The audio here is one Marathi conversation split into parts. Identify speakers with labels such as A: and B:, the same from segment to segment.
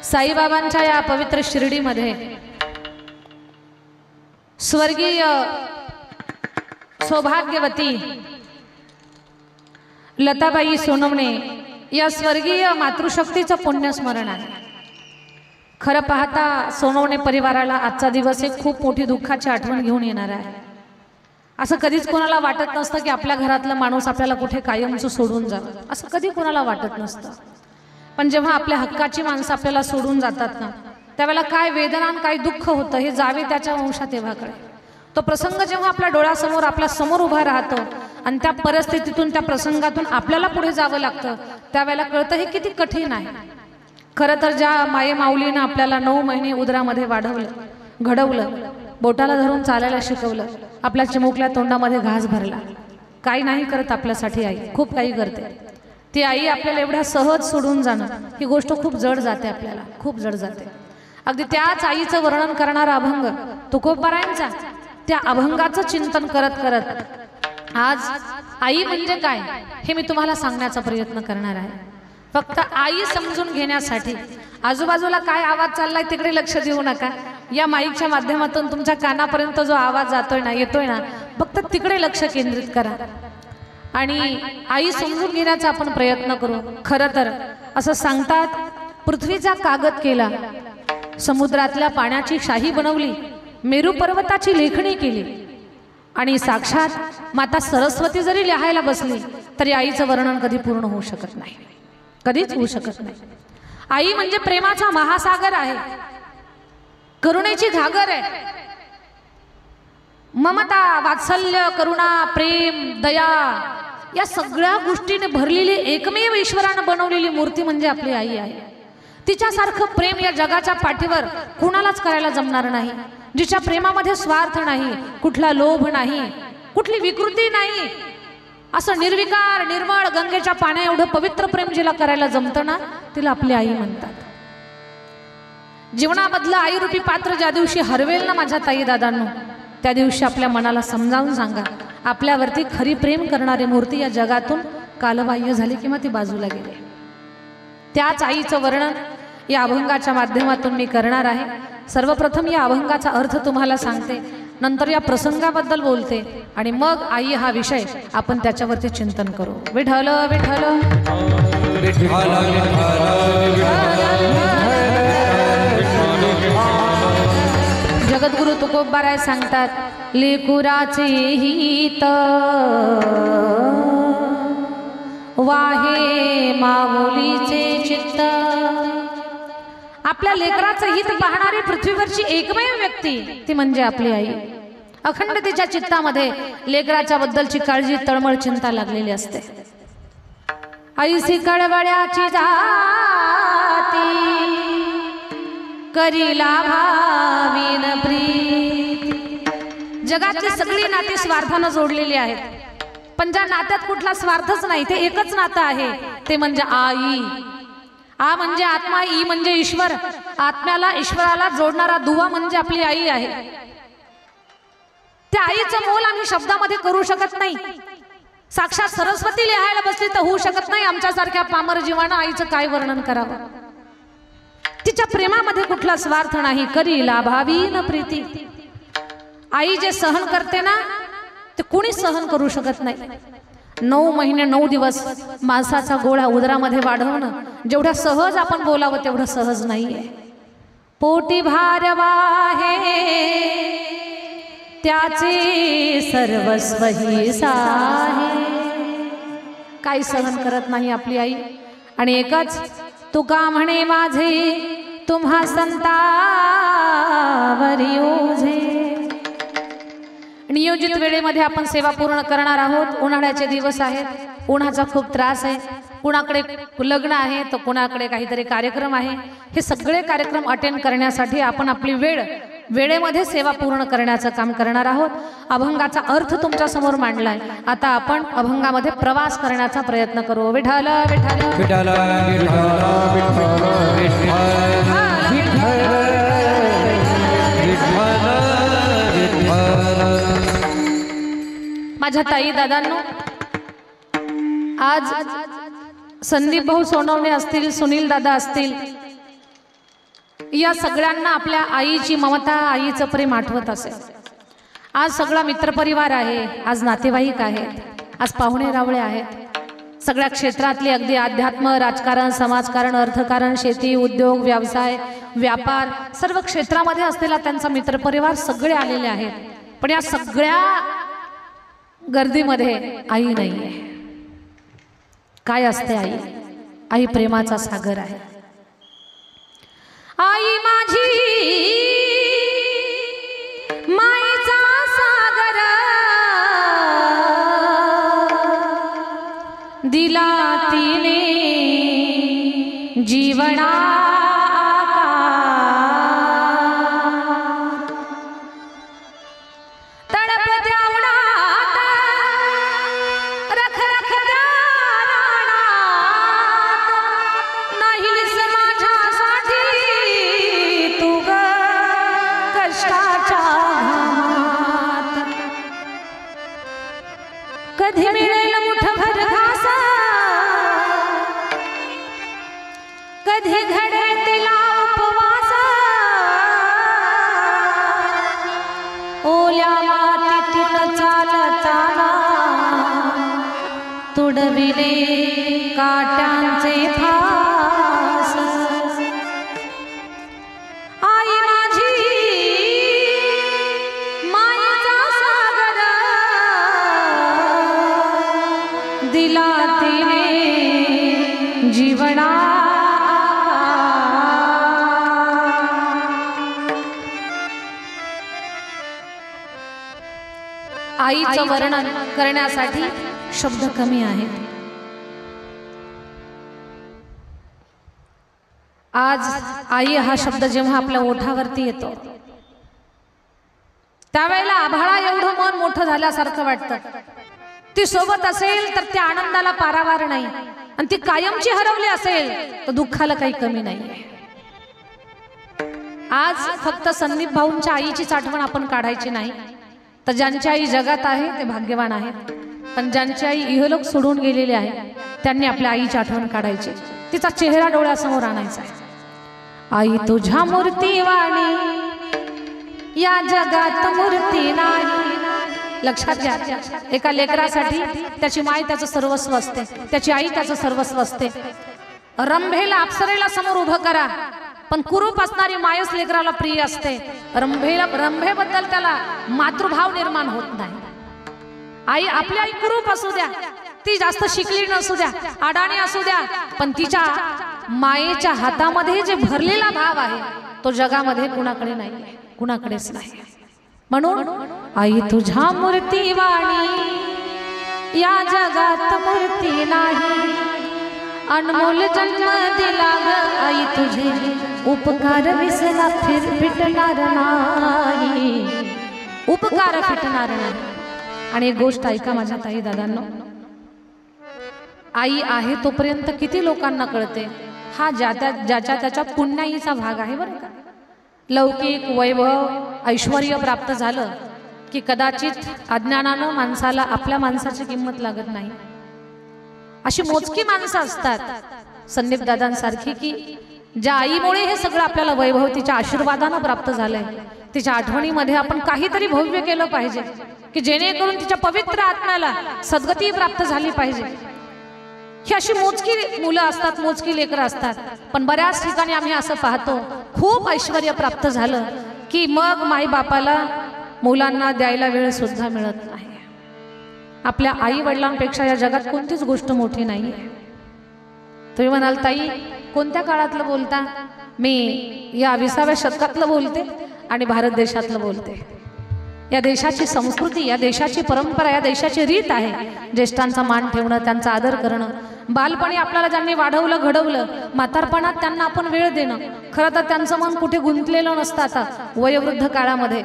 A: साईबाबांच्या या पवित्र शिर्डीमध्ये स्वर्गीय सौभाग्यवती लताबाई सोनवणे या स्वर्गीय मातृशक्तीचं पुण्यस्मरण आहे। खरं पाहता सोनवणे परिवाराला आजचा दिवस एक खूप मोठी दुःखाची आठवण घेऊन येणार आहे। असं कधीच कोणाला वाटत नसतं की आपल्या घरातला माणूस आपल्याला कुठे कायमचं सोडून जावं, असं कधी कोणाला वाटत नसतं। पण जेव्हा आपल्या हक्काची माणसं आपल्याला सोडून जातात ना, त्यावेळेला काय वेदना आणि काय दुःख होतं हे जावे त्याच्या वंशात तेव्हा कळे। तो प्रसंग जेव्हा आपल्या डोळ्यासमोर आपल्या समोर उभा राहतो आणि त्या परिस्थितीतून त्या प्रसंगातून आपल्याला पुढे जावं लागतं, त्यावेळेला कळतं हे किती कठीण आहे। खरं तर ज्या माये माऊलीनं आपल्याला 9 महिने उदरामध्ये वाढवलं, घडवलं, बोटाला धरून चालायला शिकवलं, आपल्या चिमुकल्या तोंडामध्ये घास भरला, काही नाही करत आपल्यासाठी आई, खूप काही करते। ती आई आपल्याला एवढ्या सहज सोडून जाणं ही गोष्ट खूप जड जाते, आपल्याला खूप जड जाते। अगदी त्याच आईचं वर्णन करणारा अभंग तुकोबारायांचा, त्या अभंगाचं चिंतन करत करत आज आई म्हणजे काय हे मी तुम्हाला सांगण्याचा प्रयत्न करणार आहे। फक्त आई समजून घेण्यासाठी आजूबाजूला काय आवाज चाललाय तिकडे लक्ष देऊ नका। या माईकच्या माध्यमातून तुमच्या कानापर्यंत जो आवाज जातोय ना, येतोय ना, फक्त तिकडे लक्ष केंद्रित करा आणि आई समजून घेण्याचा आपण प्रयत्न करू। खरं तर असं सांगतात, पृथ्वीचा कागद केला, समुद्रातल्या पाण्याची शाही बनवली, मेरू पर्वताची लेखणी केली आणि साक्षात माता सरस्वती जरी लिहायला बसली तरी आईचं वर्णन कधी पूर्ण होऊ शकत नाही, कधीच होऊ शकत नाही। आई म्हणजे प्रेमाचा महासागर आहे, करुणेची घागर आहे, ममता, वात्सल्य, करुणा, प्रेम, दया या सगळ्या गोष्टीने भरलेली एकमेव ईश्वरानं बनवलेली मूर्ती म्हणजे आपली आई आहे। तिच्यासारखं प्रेम या जगाच्या पाठीवर कुणालाच करायला जमणार नाही, जिच्या प्रेमामध्ये स्वार्थ नाही, कुठला लोभ नाही, कुठली विकृती नाही, असं निर्विकार निर्मळ गंगेच्या पाण्या एवढं पवित्र प्रेम जिला करायला जमतं ना, तिला आपली आई म्हणतात। जीवनामधलं आईरूपी पात्र ज्या दिवशी हरवेल ना माझ्या ताई दादांनो, त्या दिवशी आपल्या मनाला समजावून सांगा, आपल्यावरती खरी प्रेम करणारी मूर्ती या जगातून कालबाह्य झाली किंवा ती बाजूला गेली। त्याच आईचं वर्णन या अभंगाच्या माध्यमातून मी करणार आहे। सर्वप्रथम या अभंगाचा अर्थ तुम्हाला सांगते, नंतर या प्रसंगाबद्दल बोलते आणि मग आई हा विषय आपण त्याच्यावरती चिंतन करू। विठ्ठल विठ्ठल जगद्गुरु तुकोबाराय सांगतात, लेकुराचे हित वाहे माऊलीचे चित्त। आपल्या लेकराचं हित पाहणारी पृथ्वीवरची एकमेव व्यक्ती ती म्हणजे आपली आई। अखंड तिच्या चित्तामध्ये लेकराच्या बद्दलची काळजी, तळमळ, चिंता लागलेली असते। आईसी कळवळ्याची जाती करीला भावीन प्रीती। जगातली सगळी नाती स्वार्थानं जोडलेली आहेत, पण ज्या नात्यात कुठला स्वार्थच नाही ते एकच नातं आहे, ते म्हणजे आई। आ म्हणजे आत्मा, ई म्हणजे ईश्वर, आत्म्याला ईश्वराला जोडणारा दुवा म्हणजे आपली आई आहे। त्या आईचं मोल आम्ही शब्दामध्ये करू शकत नाही। साक्षात सरस्वती लिहायला बसली तर होऊ शकत नाही, आमच्यासारख्या पामर जीवानं आईचं काय वर्णन करावं। तिच्या प्रेमामध्ये कुठला स्वार्थ नाही, करी लाभावी न प्रीती। आई जे सहन करते ना ते कोणी सहन करू शकत नाही। 9 महिने 9 दिवस मांसाचा गोळा उदरामध्ये वाढवणं जेवढ्या सहज आपण बोलावं तेवढं सहज नाहीये। पोटी भारवाहे त्याचे सर्वस्व ही साहे, काही सहन करत नाही आपली आई। आणि एकच तुका म्हणे माझे तुम्हा संतावरी ओझे। नियोजित वेळेमध्ये आपण सेवा पूर्ण करणार आहोत। उन्हाळ्याचे दिवस आहेत, उन्हाचा खूप त्रास आहे, कुणाकडे लग्न आहे तर कुणाकडे काहीतरी कार्यक्रम आहे। हे सगळे कार्यक्रम अटेंड करण्यासाठी आपण आपली वेळेमध्ये सेवा पूर्ण करण्याचं काम करणार आहोत। अभंगाचा अर्थ तुमच्या समोर मांडलाय, आता आपण अभंगामध्ये प्रवास करण्याचा प्रयत्न करू। विठ्ठल विठ्ठल विठ्ठल माझ्या ताई दादांनो, आज संदीप भाऊ सोनवणे असतील, सुनील दादा असतील, या सगळ्यांना आपल्या आईची ममता, आईचं प्रेम आठवत असेल। आज सगळा मित्रपरिवार आहे, आज नातेवाईक आहेत, आज पाहुणे रावळे आहेत, सगळ्या क्षेत्रातले, अगदी अध्यात्म, राजकारण, समाजकारण, अर्थकारण, शेती, उद्योग, व्यवसाय, व्यापार, सर्व क्षेत्रामध्ये असलेला त्यांचा मित्रपरिवार सगळे आलेले आहेत। पण या सगळ्या गर्दीमध्ये आई नाहीये। काय असते आई? आई प्रेमाचा सागर आहे। आई माझी मायेचा सागर, दिला तिने जीवना कधी मिळेल मुठभर घास, कधी घडे तिला उपवास, ओल्या मातीतून चालताना तुडविले काट्यांचे फास। आई माझी मायेचा सागर, दिला तिने जीवना। आईचं वर्णन करण्यासाठी शब्द कमी आहेत। आज आई हा शब्द जेव्हा आपल्या ओठावरती येतो त्यावेळेला आभाळा एवढं मन मोठं झाल्यासारखं वाटतं। ती सोबत असेल तर त्या आनंदाला पारावार नाही, आणि ती कायमची हरवली असेल तर दुःखाला काही कमी नाही। आज फक्त संदीप भाऊंच्या आईचीच आठवण आपण काढायची नाही, तर ज्यांची आई जगात आहे ते भाग्यवान आहेत, पण ज्यांची आई इहलोक सोडून गेलेली आहे त्यांनी आपल्या आईची आठवण काढायची, तिचा चेहरा डोळ्यासमोर आणायचा। आई तुझ्या मूर्तीवाणी या जगात मूर्ती नाही। लक्षात घ्या, एका लेकरासाठी त्याची माय त्याचं सर्वस्व असते, त्याची आई त्याचं सर्वस्व असते। रंभेला, अप्सरेला समोर उभं करा, पण कुरूप असणारी मायच लेकराला प्रिय असते। रंभेबद्दल त्याला मातृभाव निर्माण होत नाही। आई, आपली आई कुरूप असू द्या, ती जास्त शिकली नसू द्या, अडाणी असू द्या, पण तिच्या मायेच्या हातामध्ये जे भरलेला भाव आहे तो जगामध्ये कुणाकडे नाही, कुणाकडेच नाही। म्हणून आई तुझ्या मूर्तीवाणी या जगात मूर्ती नाही। अनमोल जन्म दिला ग आई तुझे, उपकार विसरा फिटणार नाही, उपकार फिटणार नाही। आणि एक गोष्ट ऐका माझ्या ताई दादांनो, आई आहे तोपर्यंत किती लोकांना कळते हा ज्याच्या त्याच्या पुण्याईचा भाग आहे बरं का। लौकिक वैभव ऐश्वर्य प्राप्त झालं की कदाचित अज्ञानानं माणसाला आपल्या माणसाची किंमत लागत नाही। अशी मोजकी माणसं असतात संदीप दादांसारखी की ज्या आईमुळे हे सगळं आपल्याला वैभव तिच्या आशीर्वादानं प्राप्त झालंय, तिच्या आठवणीमध्ये आपण काहीतरी भव्य केलं पाहिजे की जेणेकरून तिच्या पवित्र आत्म्याला सद्गती प्राप्त झाली पाहिजे। ही अशी मोजकी मुलं असतात, मोजकी लेकरं असतात, पण बऱ्याच ठिकाणी आम्ही असं पाहतो खूप ऐश्वर्य प्राप्त झालं की मग माई बापाला मुलांना द्यायला वेळ सुद्धा मिळत नाही। आपल्या आई वडिलांपेक्षा या जगात कोणतीच गोष्ट मोठी नाही। तुम्ही म्हणाल ताई कोणत्या काळातलं बोलता? मी या 20व्या शतकातलं बोलते आणि भारत देशातलं बोलते। या देशाची संस्कृती, या देशाची परंपरा, या देशाची रीत आहे ज्येष्ठांचा मान ठेवणं, त्यांचा आदर करणं। बालपणी आपल्याला ज्यांनी वाढवलं घडवलं, म्हातारपणात त्यांना आपण वेळ देणं। खरं तर त्यांचं मन कुठे गुंतलेलं नसतं। आता वयोवृद्ध काळामध्ये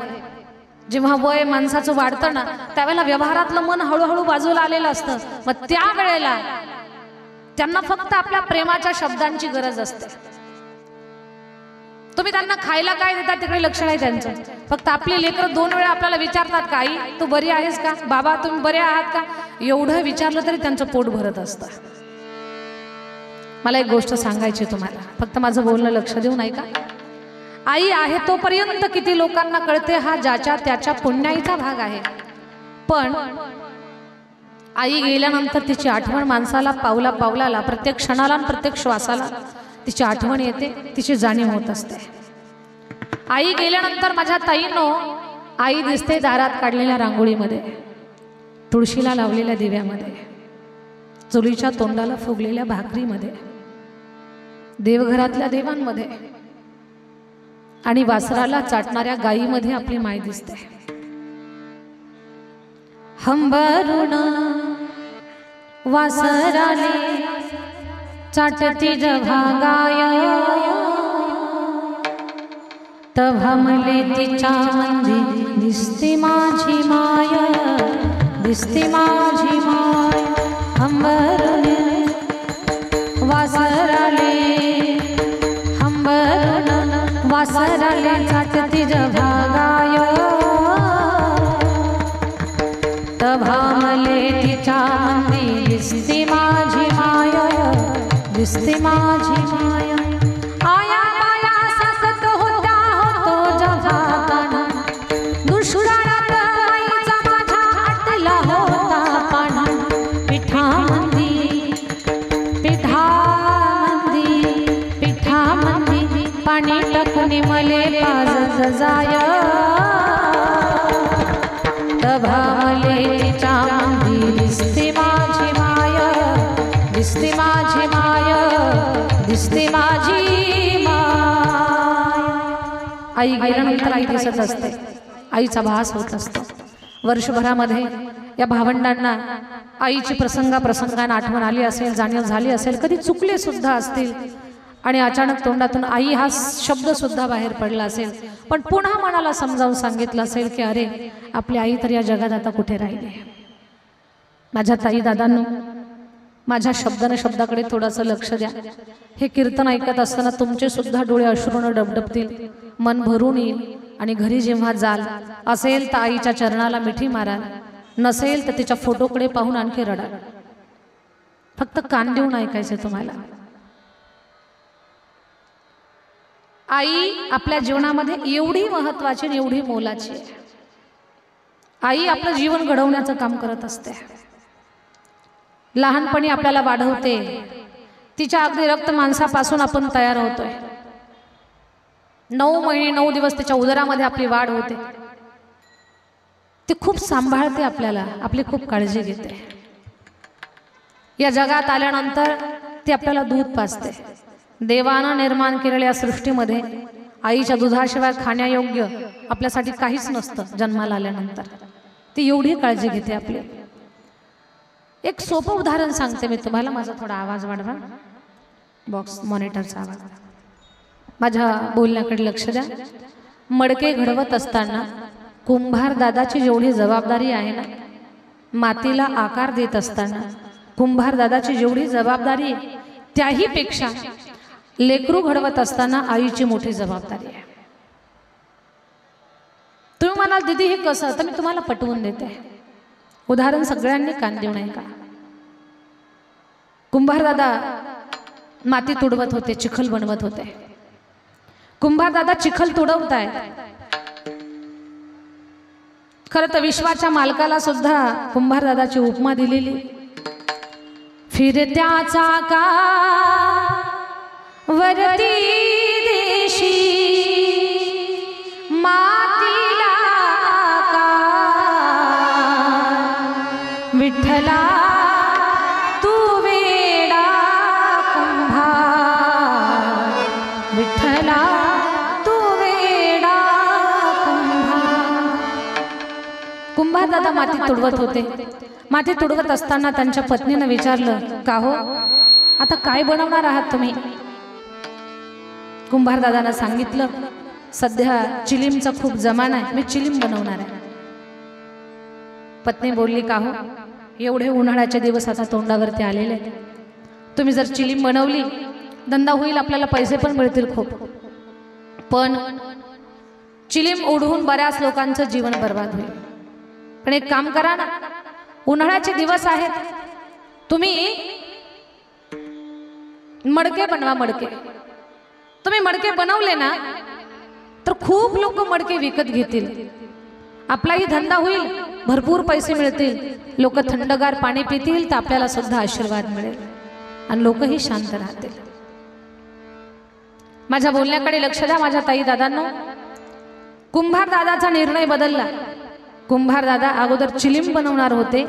A: जेव्हा वय माणसाचं वाढतं ना त्यावेळेला व्यवहारातलं मन हळूहळू बाजूला आलेलं असतं, मग त्यावेळेला त्यांना फक्त आपल्या प्रेमाच्या शब्दांची गरज असते। तुम्ही त्यांना खायला काय देता तिकडे लक्ष नाही त्यांचं, फक्त आपली लेकरं 2 वेळा आपल्याला विचारतात का आई तू बरी आहेस का, बाबा तुम्ही बरे आहात का, एवढं विचारलं तरी त्यांचं पोट भरत असतं। मला एक गोष्ट सांगायची तुम्हाला, फक्त माझं बोलणं लक्ष देऊन ऐका. आई आहे तोपर्यंत किती लोकांना कळते हा ज्याच्या त्याच्या पुण्याईचा भाग आहे, पण आई गेल्यानंतर तिची आठवण माणसाला पावला पावलाला, प्रत्येक क्षणाला आणि प्रत्येक श्वासाला तिची आठवण येते, तिची जाणीव होत असते. आई गेल्यानंतर माझ्या ताईनो आई दिसते दारात काढलेल्या रांगोळीमध्ये, तुळशीला लावलेल्या दिव्यामध्ये, चुलीच्या तोंडाला फुगलेल्या भाकरीमध्ये, देवघरातल्या देवांमध्ये आणि वासराला चाटणाऱ्या गायीमध्ये आपली माय दिसते. हंबरुण वासराले चाटती जव्हा गाय, तव्हा मले तिच्या मंदी दिसते माझी माय, दिसते माझी माय. हंबरुण वासराले, हंबरुण वासराले चाटती जव्हा गाय, तव्हा मले तिच्या मंदी दिसते माझी माय, दिसते माझी माय. आया माया सतत होत्या होतो जव्हा काना, दुष्काळात आईचा माझ्या आटला होता पाना. पिठामंदी पिठामंदी पिठामंदी पाणी टाकून मले पाजत जाय, तव्हा मले तिच्या मंदी दिसते माझी माय, दिसते माझी माय, दिसते माझी माय. आई गेल्यानंतर आई दिसत असते, आईचा भास होत असतो. वर्षभरामध्ये या भावंडांना आईची प्रसंगानं आठवण आली असेल, जाणीव झाली असेल, कधी चुकले सुद्धा असतील आणि अचानक तोंडातून आई हा शब्द सुद्धा बाहेर पडला असेल, पण पुन्हा मनाला समजावून सांगितलं असेल की अरे आपली आई तर या जगात आता कुठे राहिली. माझ्या ताई दादांनो, माझ्या शब्दाकडे थोडंसं लक्ष द्या. हे कीर्तन ऐकत असताना तुमचे सुद्धा डोळे अश्रूने डबडबतील, मन भरून येईल आणि घरी जेव्हा जाल असेल तर आईच्या चरणाला मिठी माराल, नसेल तर तिच्या फोटोकडे पाहून आणखी रडाल. फक्त कान देऊन ऐकायचे तुम्हाला. आई आपल्या जीवनामध्ये एवढी महत्वाची आणि एवढी मोलाची आहे. आई आपलं जीवन घडवण्याचं काम करत असते. लहानपणी आपल्याला वाढवते, तिच्या अगदी रक्त मांसापासून आपण तयार होतोय. 9 महिने 9 दिवस तिच्या उदरामध्ये आपली वाढ होते. ती खूप सांभाळते आपल्याला, आपली खूप काळजी घेते. या जगात आल्यानंतर ती आपल्याला दूध पाजते. देवानं निर्माण केलेल्या सृष्टीमध्ये आईच्या दुधाशिवाय खाण्यायोग्य आपल्यासाठी काहीच नसतं. जन्माला आल्यानंतर ती एवढी काळजी घेते आपली. एक सोपं उदाहरण सांगते मी तुम्हाला. माझा थोडा आवाज वाढवा, बॉक्स मॉनिटरचा आवाज. माझ्या बोलण्याकडे लक्ष द्या. मडके घडवत असताना कुंभार दादाची जेवढी जबाबदारी आहे ना, मातीला आकार देत असताना कुंभार दादाची जेवढी जबाबदारी आहे, त्याही पेक्षा लेकरू घडवत असताना आईची मोठी जबाबदारी आहे. तुम्ही म्हणाल दीदी हे कसं, तर मी तुम्हाला पटवून देते. उदाहरण सगळ्यांनी कान देऊ नये का. कुंभार दादा माती तुडवत होते, चिखल बनवत होते. कुंभार दादा चिखल तुडवताय. खरं तर विश्वाच्या मालकाला सुद्धा कुंभार दादाची उपमा दिलेली. फिरत्या चाका वरती देशी मातीला विठ्ठला तू वेडा कुंभार, विठ्ठला तू वेडा कुंभार. कुंभार दादा माती तुडवत होते. माती तुडवत असताना त्यांच्या पत्नीने विचारलं, का हो आता काय बनवणार आहात तुम्ही. कुंभार दादांना सांगितलं, सध्या चिलीमचा खूप जमाना आहे, मी चिलीम बनवणार आहे. पत्नी बोलली, का हो एवढे उन्हाळ्याचे दिवस आता तोंडावरती आलेले आहेत, तुम्ही जर चिलीम बनवली धंदा होईल, आपल्याला पैसे पण मिळतील खूप, पण चिलीम ओढून बऱ्याच लोकांचं जीवन बर्बाद होईल. पण एक काम करा ना, उन्हाळ्याचे दिवस आहेत, तुम्ही मडके बनवा, मडके. तुम्ही मडके बनवले ना तर खूप लोक मडके विकत घेतील, आपलाही धंदा होईल, भरपूर पैसे मिळतील, लोक थंडगार पाणी पितील तर आपल्याला सुद्धा आशीर्वाद मिळेल आणि लोकही शांत राहतील. माझ्या बोलण्याकडे लक्ष द्या माझ्या ताई दादांनो. कुंभार दादाचा निर्णय बदलला. कुंभार दादा अगोदर चिलीम बनवणार होते,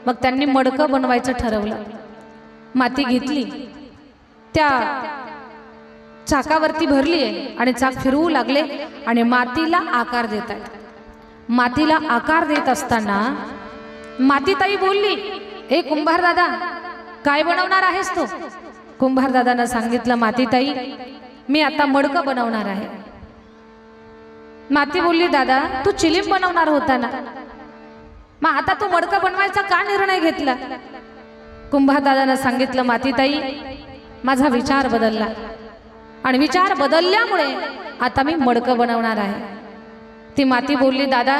A: मग त्यांनी मडकं बनवायचं ठरवलं. माती घेतली, त्या चाकावरती भरली आहे आणि चाक फिरवू लागले आणि मातीला आकार देत आहेत. मातीला आकार देत असताना मातीताई बोलली, ए कुंभार दादा काय बनवणार आहेस तू? कुंभार दादांना सांगितलं, मातीताई मी आता मडकं बनवणार आहे. माती बोलली, दादा तू चिलीम बनवणार होता ना, मग आता तू मडकं बनवायचा का निर्णय घेतला? कुंभार दादांना सांगितलं, मातीताई माझा विचार बदलला आणि विचार बदलल्यामुळे आता मी मडकं बनवणार आहे. ती माती बोलली, दादा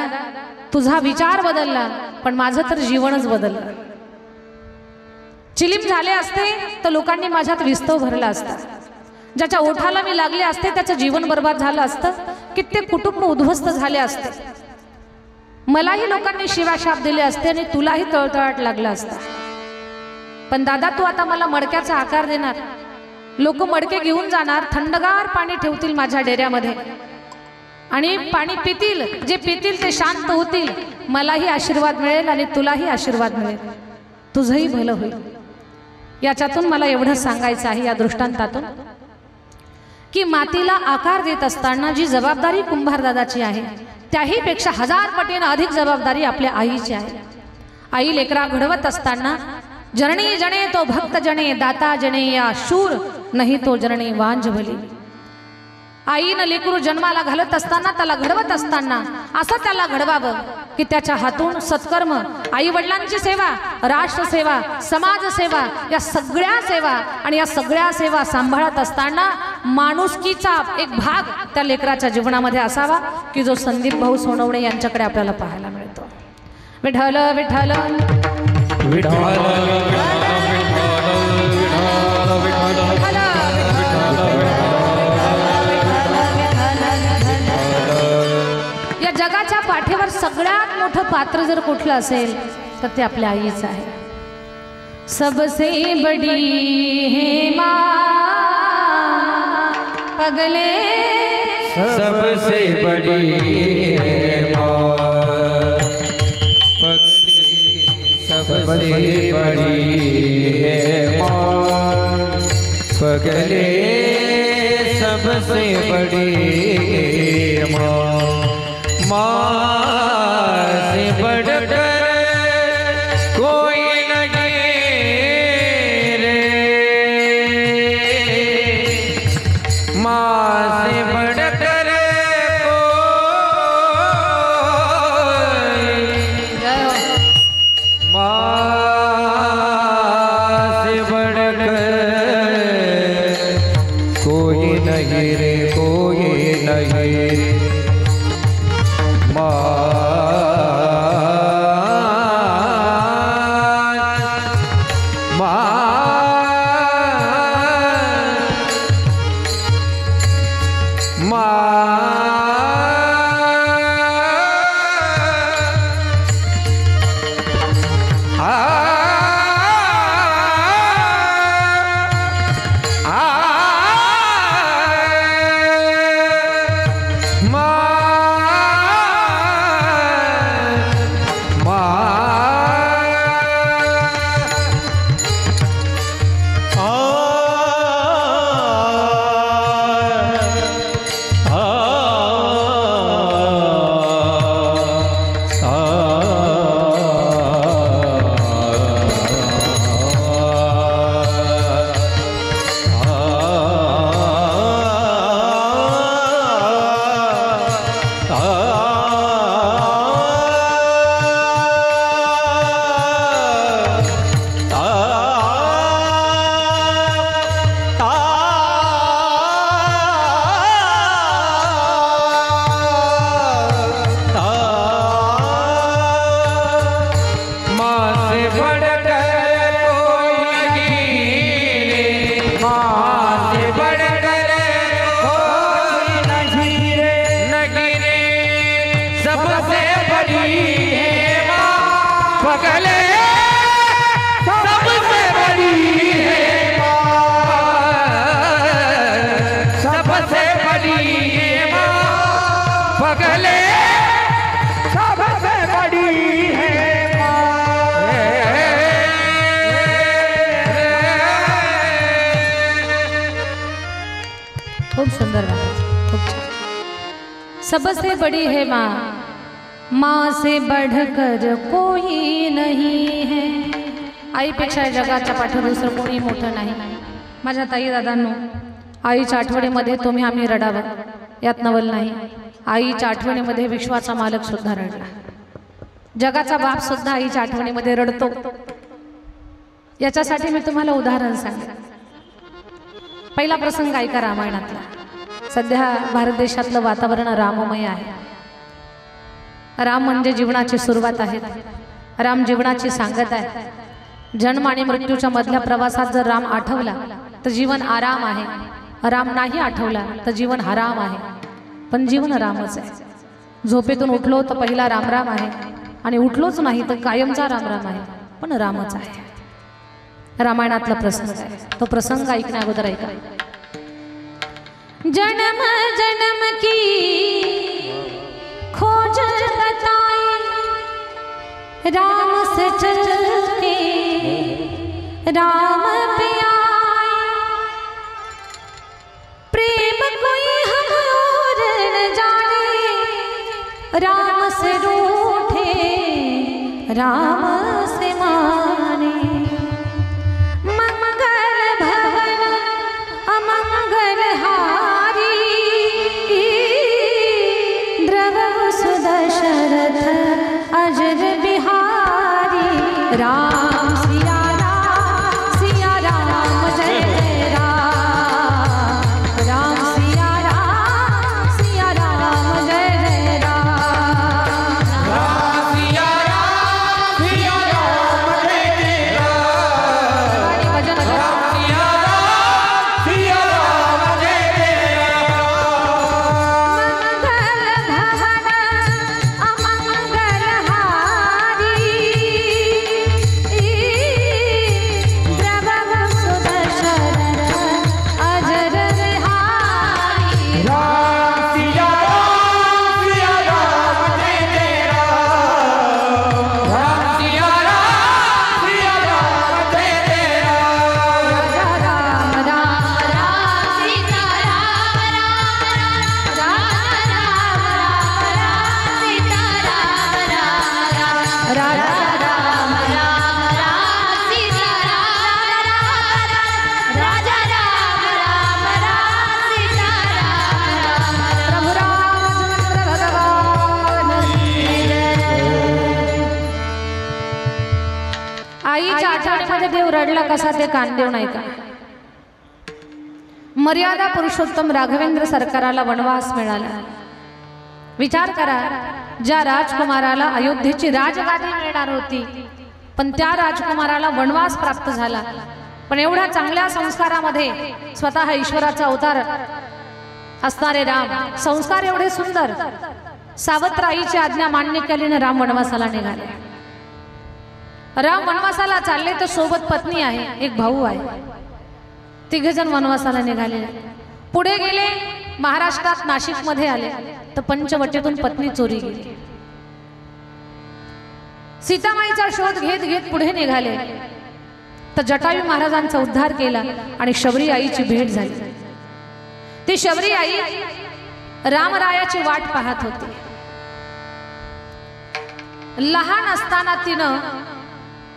A: तुझा विचार बदलला पण माझं तर जीवनच बदललं. चिलीम झाले असते तर लोकांनी माझ्यात विस्तव भरला असता, ज्याच्या ओठाला मी लागले असते त्याचं जीवन बर्बाद झालं असतं, कित्येक कुटुंब उद्ध्वस्त झाले असते, मलाही लोकांनी शिवाशाप दिले असते आणि तुलाही तळतळाट लागला असता. पण दादा तू आता मला मडक्याचा आकार देणार, लोक मडके घेऊन जाणार, थंडगार पाणी ठेवतील माझ्या डेऱ्यामध्ये आणि पाणी पितील, जे पितील ते शांत होतील, मलाही आशीर्वाद मिळेल आणि तुलाही आशीर्वाद मिळेल, तुझंही भलं होईल. याच्यातून मला एवढं सांगायचं आहे या दृष्टांतातून की मातीला आकार देत असताना जी जबाबदारी कुंभार दादाची आहे त्याही पेक्षा 1000 पटीने अधिक जबाबदारी आपल्या आईची आहे. आई लेकरा घडवत असताना जननी जणे तो भक्त जणे, दाता जणे या शूर नाही तो जननी वांझ भली. आईनं लेकरू जन्माला घालत असताना, त्याला घडवत असताना असं त्याला घडवावं की त्याच्या हातून सत्कर्म, आई वडिलांची सेवा, राष्ट्रसेवा, समाजसेवा, या सगळ्या सेवा आणि या सगळ्या सेवा सांभाळत असताना माणुसकीचा एक भाग त्या लेकराच्या जीवनामध्ये असावा की जो संदीप भाऊ सोनवणे यांच्याकडे आपल्याला पाहायला मिळतो. विठ्ठल विठ्ठल या जगाच्या पाठीवर सगळ्यात मोठं पात्र जर कुठलं असेल तर ते आपल्या आईचं आहे. सबसे बडी है माँ पगले,
B: सबसे बड़ी है माँ पगले, सबसे बड़ी है माँ पगले, सबसे बड़ी माँ, माँ से बढ़कर कोई नहीं रे, माँ से बढ़कर कोई, माँ से बढ़कर कोई नहीं रे, कोई नहीं, माँ पगले सबसे बड़ी है सबसे बड़ी है पगले सबसे बड़ी है
A: खूब सुंदर गाना, खूब छान। सबसे बड़ी है माँ, माँ से बढ़कर कोई नहीं है। आईपेक्षा जगाच्या पाठी दुसरं कोणी मोठं नाही। माझ्या ताई दादांनो, आईच्या आठवणीमध्ये तुम्ही आम्ही रडावं यात नवल नाही। आईच्या आठवणीमध्ये विश्वाचा मालक सुद्धा रडला, जगाचा बाप सुद्धा आईच्या आठवणीमध्ये रडतो। याच्यासाठी मी तुम्हाला उदाहरण सांगते। पहिला प्रसंग ऐका रामायणातला। सध्या भारत देशातलं वातावरण राममय आहे। राम म्हणजे जीवनाची सुरुवात आहे, राम जीवनाची सांगत आहे। जन्म आणि मृत्यूच्या मधल्या प्रवासात जर राम आठवला तर जीवन आराम आहे, राम नाही आठवला तर जीवन हराम आहे। पण जीवन रामच आहे। झोपेतून उठलो तर पहिला राम राम आहे, आणि उठलोच नाही तर कायमचा राम राम आहे, पण रामच आहे। रामायणातला प्रसंग आहे, तो प्रसंग ऐकण्या अगोदर ऐका। जन्म जन्म की खोज बताई, राम से चलते राम पे आए। प्रेम कोई हम और न जाने, राम से रूठे राम से माने। मंगल भवन अमंगल हारी, द्रव सुदशरथ अजर बिहारी। राम सिया राम जय जय राम, राम सिया राम जय जय राम।
B: राम सिया राम जय जय राम,
A: भजन
B: राम सिया राम जय जय राम।
A: मंगल भवन अमंगल हारी, द्रव सुदशरथ अजर बिहारी।
B: राम सिया राम जय जय राम, राम सिया राम जय जय राम।
A: राम राम राम सीता राम राम राम राम सीता राम राम राजा राम राम राम सीता राम राम राजा राम राम सीता राम। प्रभु रामचंद्र भगवान की जय। आईच्या आठवणीमध्ये देव रडला कसा ते कानदेव नाही का। मर्यादा पुरुषोत्तम राघवेंद्र सरकाराला वनवास मिळाला। विचार करा, ज्या राजकुमाराला अयोध्येची राजगादी मिळणार होती, पण त्या राजकुमाराला वनवास प्राप्त झाला। पण एवढ्या चांगल्या संस्कारामध्ये स्वतः ईश्वराचा अवतार असणारे राम, संस्कार एवढे सुंदर, सावत्राईची आज्ञा मान्य केल्याने राम वनवासाला निघाले। राम वनवासाला चालले तर सोबत पत्नी आहे, एक भाऊ आहे, तिघजण वनवासाला निघाले। पुढे गेले, महाराष्ट्रात नाशिक मध्ये आले तर पंचवटीतून पत्नी चोरी गेली। सीतामाईचा शोध घेत घेत पुढे निघाले तर जटायू महाराजांचा उद्धार केला आणि शबरी आईची भेट झाली। ती शबरी आई रामरायाची वाट पाहत होती। लहान असताना तिनं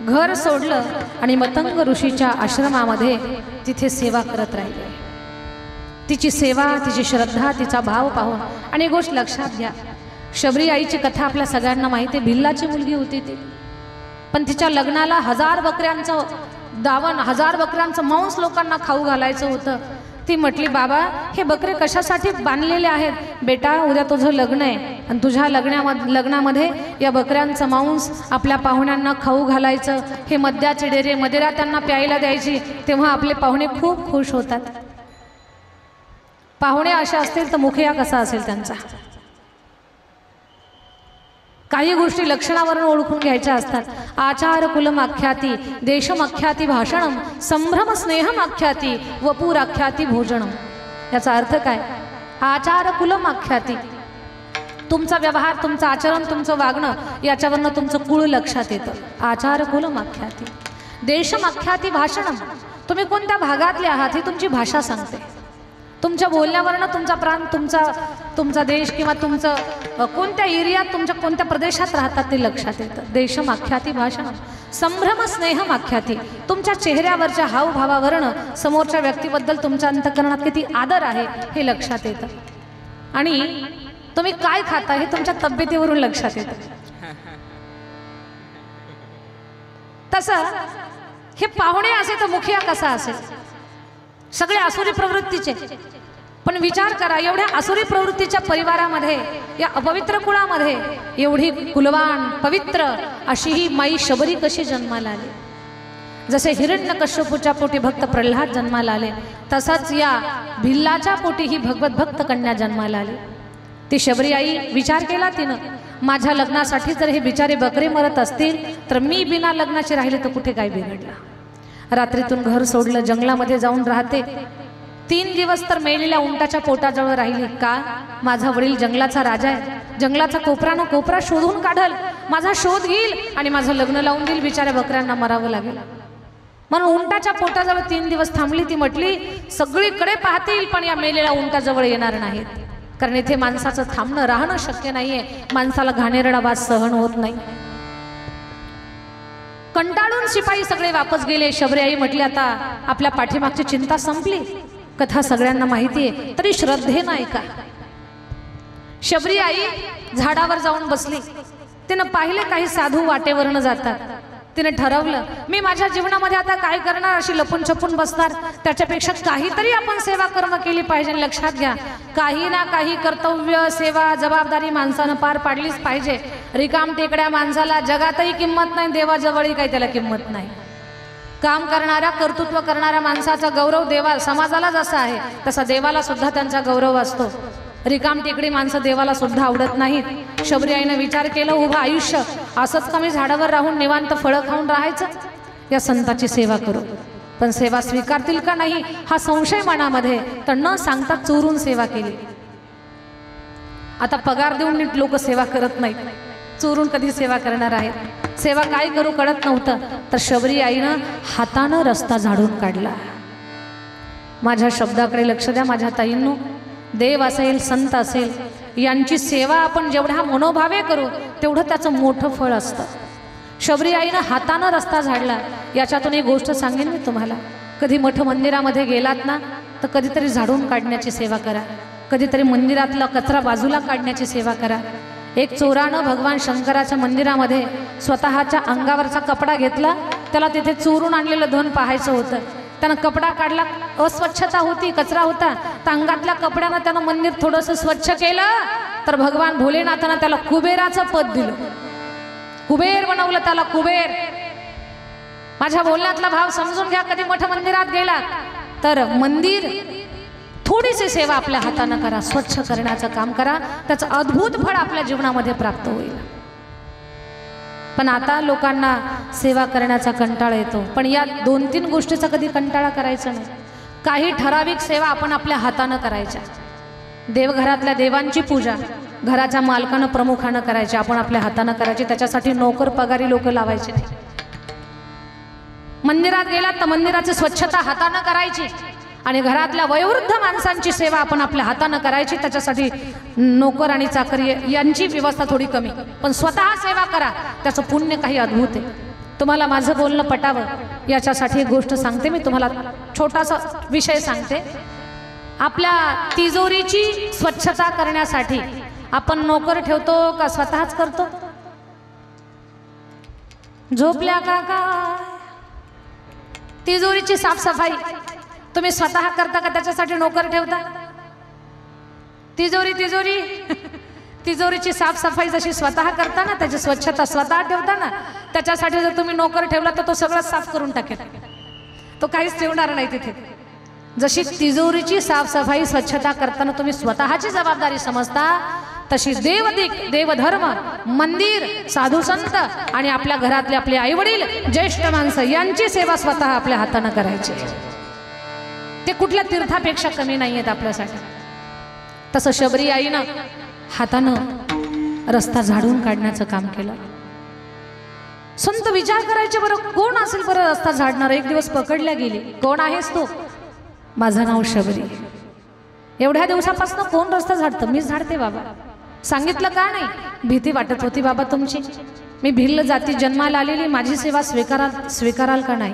A: घर सोडलं आणि मतंग ऋषीच्या आश्रमामध्ये तिथे सेवा करत राहिली। तिची सेवा, तिची श्रद्धा, तिचा भाव पाहून आणि गोष्ट लक्षात घ्या, शबरी आईची कथा आपल्या सगळ्यांना माहिती आहे। भिल्लाची मुलगी होती ती, पण तिच्या लग्नाला 1000 बकऱ्यांचं दावण, 1000 बकऱ्यांचं मांस लोकांना खाऊ घालायचं होतं। ती म्हटली, बाबा हे बकरे कशासाठी बांधलेले आहेत? बेटा, उद्या तुझं लग्न आहे आणि तुझ्या लग्नामध्ये या बकऱ्यांचं मांस आपल्या पाहुण्यांना खाऊ घालायचं। हे मद्याचे डेरे, मदिरा त्यांना प्यायला द्यायची, तेव्हा आपले पाहुणे खूप खुश होतात। पाहुणे असे असतील तर मुखिया कसा असेल त्यांचा। काही गोष्टी लक्षणावरून ओळखून घ्यायच्या असतात। आचार कुलम आख्याती, देशम आख्याती भाषणम, संभ्रम स्नेहम आख्याती, वपूर आख्याती भोजनम। याचा अर्थ काय? आचार कुलम आख्याती, तुमचा व्यवहार, तुमचं आचरण, तुमचं वागणं याच्यावरनं तुमचं कुळ लक्षात येतं। आचार कुलम आख्याती, देशम आख्याती भाषणम, तुम्ही कोणत्या भागातले आहात ही तुमची भाषा सांगते। तुमच्या बोलण्यावरनं तुमचा प्रांत, तुमचा देश किंवा तुमचं कोणत्या एरियात, तुमच्या कोणत्या प्रदेशात राहतात ते लक्षात येतं। देशम आख्याती भाषणम, संभ्रम स्नेहम आख्याती, तुमच्या चेहऱ्यावरच्या हावभावावरनं समोरच्या व्यक्तीबद्दल तुमच्या अंतःकरणात किती आदर आहे हे लक्षात येतं। आणि तुम्ही काय खाता हे तुमच्या तब्येतीवरून लक्षात येतं। तसं हे पाहुणे असे तर मुखिया कसा असेल? सगळे आसुरी प्रवृत्तीचे। पण विचार करा, एवढ्या आसुरी प्रवृत्तीच्या परिवारामध्ये, या अपवित्र कुळामध्ये एवढी कुलवान पवित्र अशी ही माई शबरी कशी जन्माला आली? जसे हिरण्यकश्यपूच्या पोटी भक्त प्रल्हाद जन्माला आले, तसाच या भिल्लाच्या पोटी ही भगवत भक्त कन्या जन्माला आली। ती शबरी आई विचार केला तिनं, माझ्या लग्नासाठी जर हे बिचारे बकरे मरत असतील तर मी बिना लग्नाचे राहिले तर कुठे काय बिघडला? रात्रीतून घर सोडलं, जंगलामध्ये जाऊन राहते। 3 दिवस तर मेलेल्या उंटाच्या पोटाजवळ राहिली। का? माझा वडील जंगलाचा राजा आहे, जंगलाचा कोपरानं कोपरा शोधून काढल, माझा शोध घेईल आणि माझं लग्न लावून देईल, बिचाऱ्या बकऱ्यांना मरावं लागेल। म्हणून उंटाच्या पोटाजवळ 3 दिवस थांबली ती। म्हटली सगळीकडे पाहतील पण या मेलेल्या उंटाजवळ येणार नाहीत, कारण इथे माणसाचं थांबणं राहणं शक्य नाहीये, माणसाला घाणेरडा वास सहन होत नाही। कंटाळून शिपाई सगळे वापस गेले। शबरी आई म्हटली आता आपल्या पाठीमागची चिंता संपली, कथा सगळ्यांना माहिती आहे, तरी श्रद्धेनं ऐका। शबरी आई झाडावर जाऊन बसली। तिनं पाहिले काही साधू वाटेवरनं जातात। तिने ठरवलं मी माझ्या जीवनामध्ये आता काय करणार, अशी लपून छपून बसणार, त्याच्यापेक्षा काहीतरी आपण सेवा कर्म केली पाहिजे। लक्षात घ्या, काही ना काही कर्तव्य, सेवा, जबाबदारी माणसानं पार पाडलीच पाहिजे। रिकाम टेकड्या माणसाला जगातही किंमत नाही, देवाजवळही काही त्याला किंमत नाही। काम करणाऱ्या, कर्तृत्व करणाऱ्या माणसाचा गौरव देवा समाजाला जसा आहे तसा देवाला सुद्धा त्यांचा गौरव असतो। रिकाम टेकडी माणसं देवाला सुद्धा आवडत नाहीत। शबरी आईनं विचार केलं, उभं आयुष्य असंच कमी झाडावर राहून निवांत फळं खाऊन राहायचं, या संताची सेवा करू। पण सेवा स्वीकारतील का नाही हा संशय मनामध्ये, तर न सांगता चोरून सेवा केली। आता पगार देऊन नीट लोक सेवा करत नाहीत, चोरून कधी सेवा करणार आहेत? सेवा काय करू कळत नव्हतं, तर शबरी आईनं हातानं रस्ता झाडून काढला। माझ्या शब्दाकडे लक्ष द्या माझ्या ताईंनो, देव असेल, संत असेल, यांची सेवा आपण जेवढ्या मनोभावे करू तेवढं त्याचं मोठं फळ असतं। शबरी आईनं हातानं रस्ता झाडला। याच्यातून एक गोष्ट सांगेन मी तुम्हाला, कधी मठ मंदिरामध्ये गेलात ना तर कधीतरी झाडून काढण्याची सेवा करा, कधीतरी मंदिरातला कचरा बाजूला काढण्याची सेवा करा। एक चोरानं भगवान शंकराच्या मंदिरामध्ये स्वतःच्या अंगावरचा कपडा घेतला, त्याला तिथे चोरून आणलेलं धन पाहायचं होतं। त्यानं कपडा काढला, अस्वच्छता होती, कचरा होता, तर अंगातल्या कपड्यानं त्यानं मंदिर थोडंसं स्वच्छ केलं, तर भगवान भोलेनाथानं त्याला कुबेराचं पद दिलं, कुबेर बनवलं त्याला, कुबेर। माझ्या बोलण्यातला भाव समजून घ्या। कधी मोठ्या मंदिरात गेलात तर मंदिर थोडीशी सेवा आपल्या हातानं करा, स्वच्छ करण्याचं काम करा, त्याचं अद्भुत फळ आपल्या जीवनामध्ये प्राप्त होईल। पण आता लोकांना सेवा करण्याचा कंटाळा येतो, पण या 2-3 गोष्टीचा कधी कंटाळा करायचा नाही। काही ठराविक सेवा आपण आपल्या हातानं करायच्या। देवघरातल्या देवांची पूजा घराच्या मालकानं, प्रमुखानं करायची, आपण आपल्या हातानं करायची, त्याच्यासाठी नोकर पगारी लोक लावायचे नाही। मंदिरात गेलात तर मंदिराची स्वच्छता हातानं करायची, आणि घरातल्या वयोवृद्ध माणसांची सेवा आपण आपल्या हातानं करायची, त्याच्यासाठी नोकर आणि चाकरी यांची व्यवस्था थोडी कमी, पण स्वतः सेवा करा, त्याचं पुण्य काही अद्भुत आहे। तुम्हाला माझं बोलणं पटावं याच्यासाठी एक गोष्ट सांगते मी तुम्हाला, छोटासा विषय सांगते। आपल्या तिजोरीची स्वच्छता करण्यासाठी आपण नोकर ठेवतो का स्वतःच करतो? झोपल्या का काय? तिजोरीची साफसफाई तुम्ही स्वतः करता का त्याच्यासाठी नोकर ठेवता? तिजोरी तिजोरीची साफसफाई जशी स्वतः करता ना, त्याची स्वच्छता स्वतः ठेवता ना, त्याच्यासाठी जर तुम्ही नोकर ठेवला तर तो सगळं साफ करून टाकेल, तो काहीच ठेवणार नाही तिथे। जशी तिजोरीची साफसफाई स्वच्छता करताना तुम्ही स्वतःची जबाबदारी समजता, तशी देवधर्म, मंदिर, साधू संत आणि आपल्या घरातले आपले आई वडील, ज्येष्ठ माणसं यांची सेवा स्वतः आपल्या हाताने करायची. ते कुठल्या तीर्थापेक्षा कमी नाही आहेत आपल्यासाठी. तसं शबरी आईनं हातानं रस्ता झाडून काढण्याचं काम केलं. संत विचार करायचे, बरं कोण असेल बरं रस्ता झाडणार. एक दिवस पकडल्या गेली. कोण आहेस तू? माझं नाव शबरी. एवढ्या दिवसापासून कोण रस्ता झाडतं? मी झाडते बाबा. सांगितलं का नाही? भीती वाटत होती बाबा तुमची. मी भिल्ल जाती जन्माला आलेली, माझी सेवा स्वीकाराल का नाही?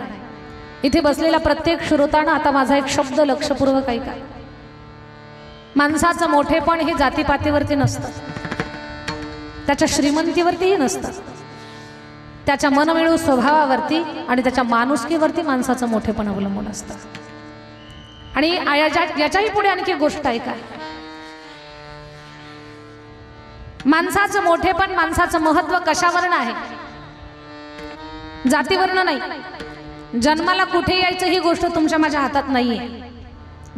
A: इथे बसलेला प्रत्येक श्रोतानं आता माझा एक शब्द लक्षपूर्वक ऐका. माणसाचं मोठेपण हे जातीपातीवरती नसतं, त्याच्या श्रीमंतीवरतीही नसतं, त्याच्या मनमिळू स्वभावावरती आणि त्याच्या माणुसकीवरती माणसाचं मोठेपण अवलंबून असतं. आणि याच्याही पुढे आणखी गोष्ट ऐका. माणसाचं मोठेपण, माणसाचं महत्व कशावरनं आहे? जातीवरनं नाही. जन्माला कुठे यायचं ही गोष्ट तुमच्या माझ्या हातात नाहीये.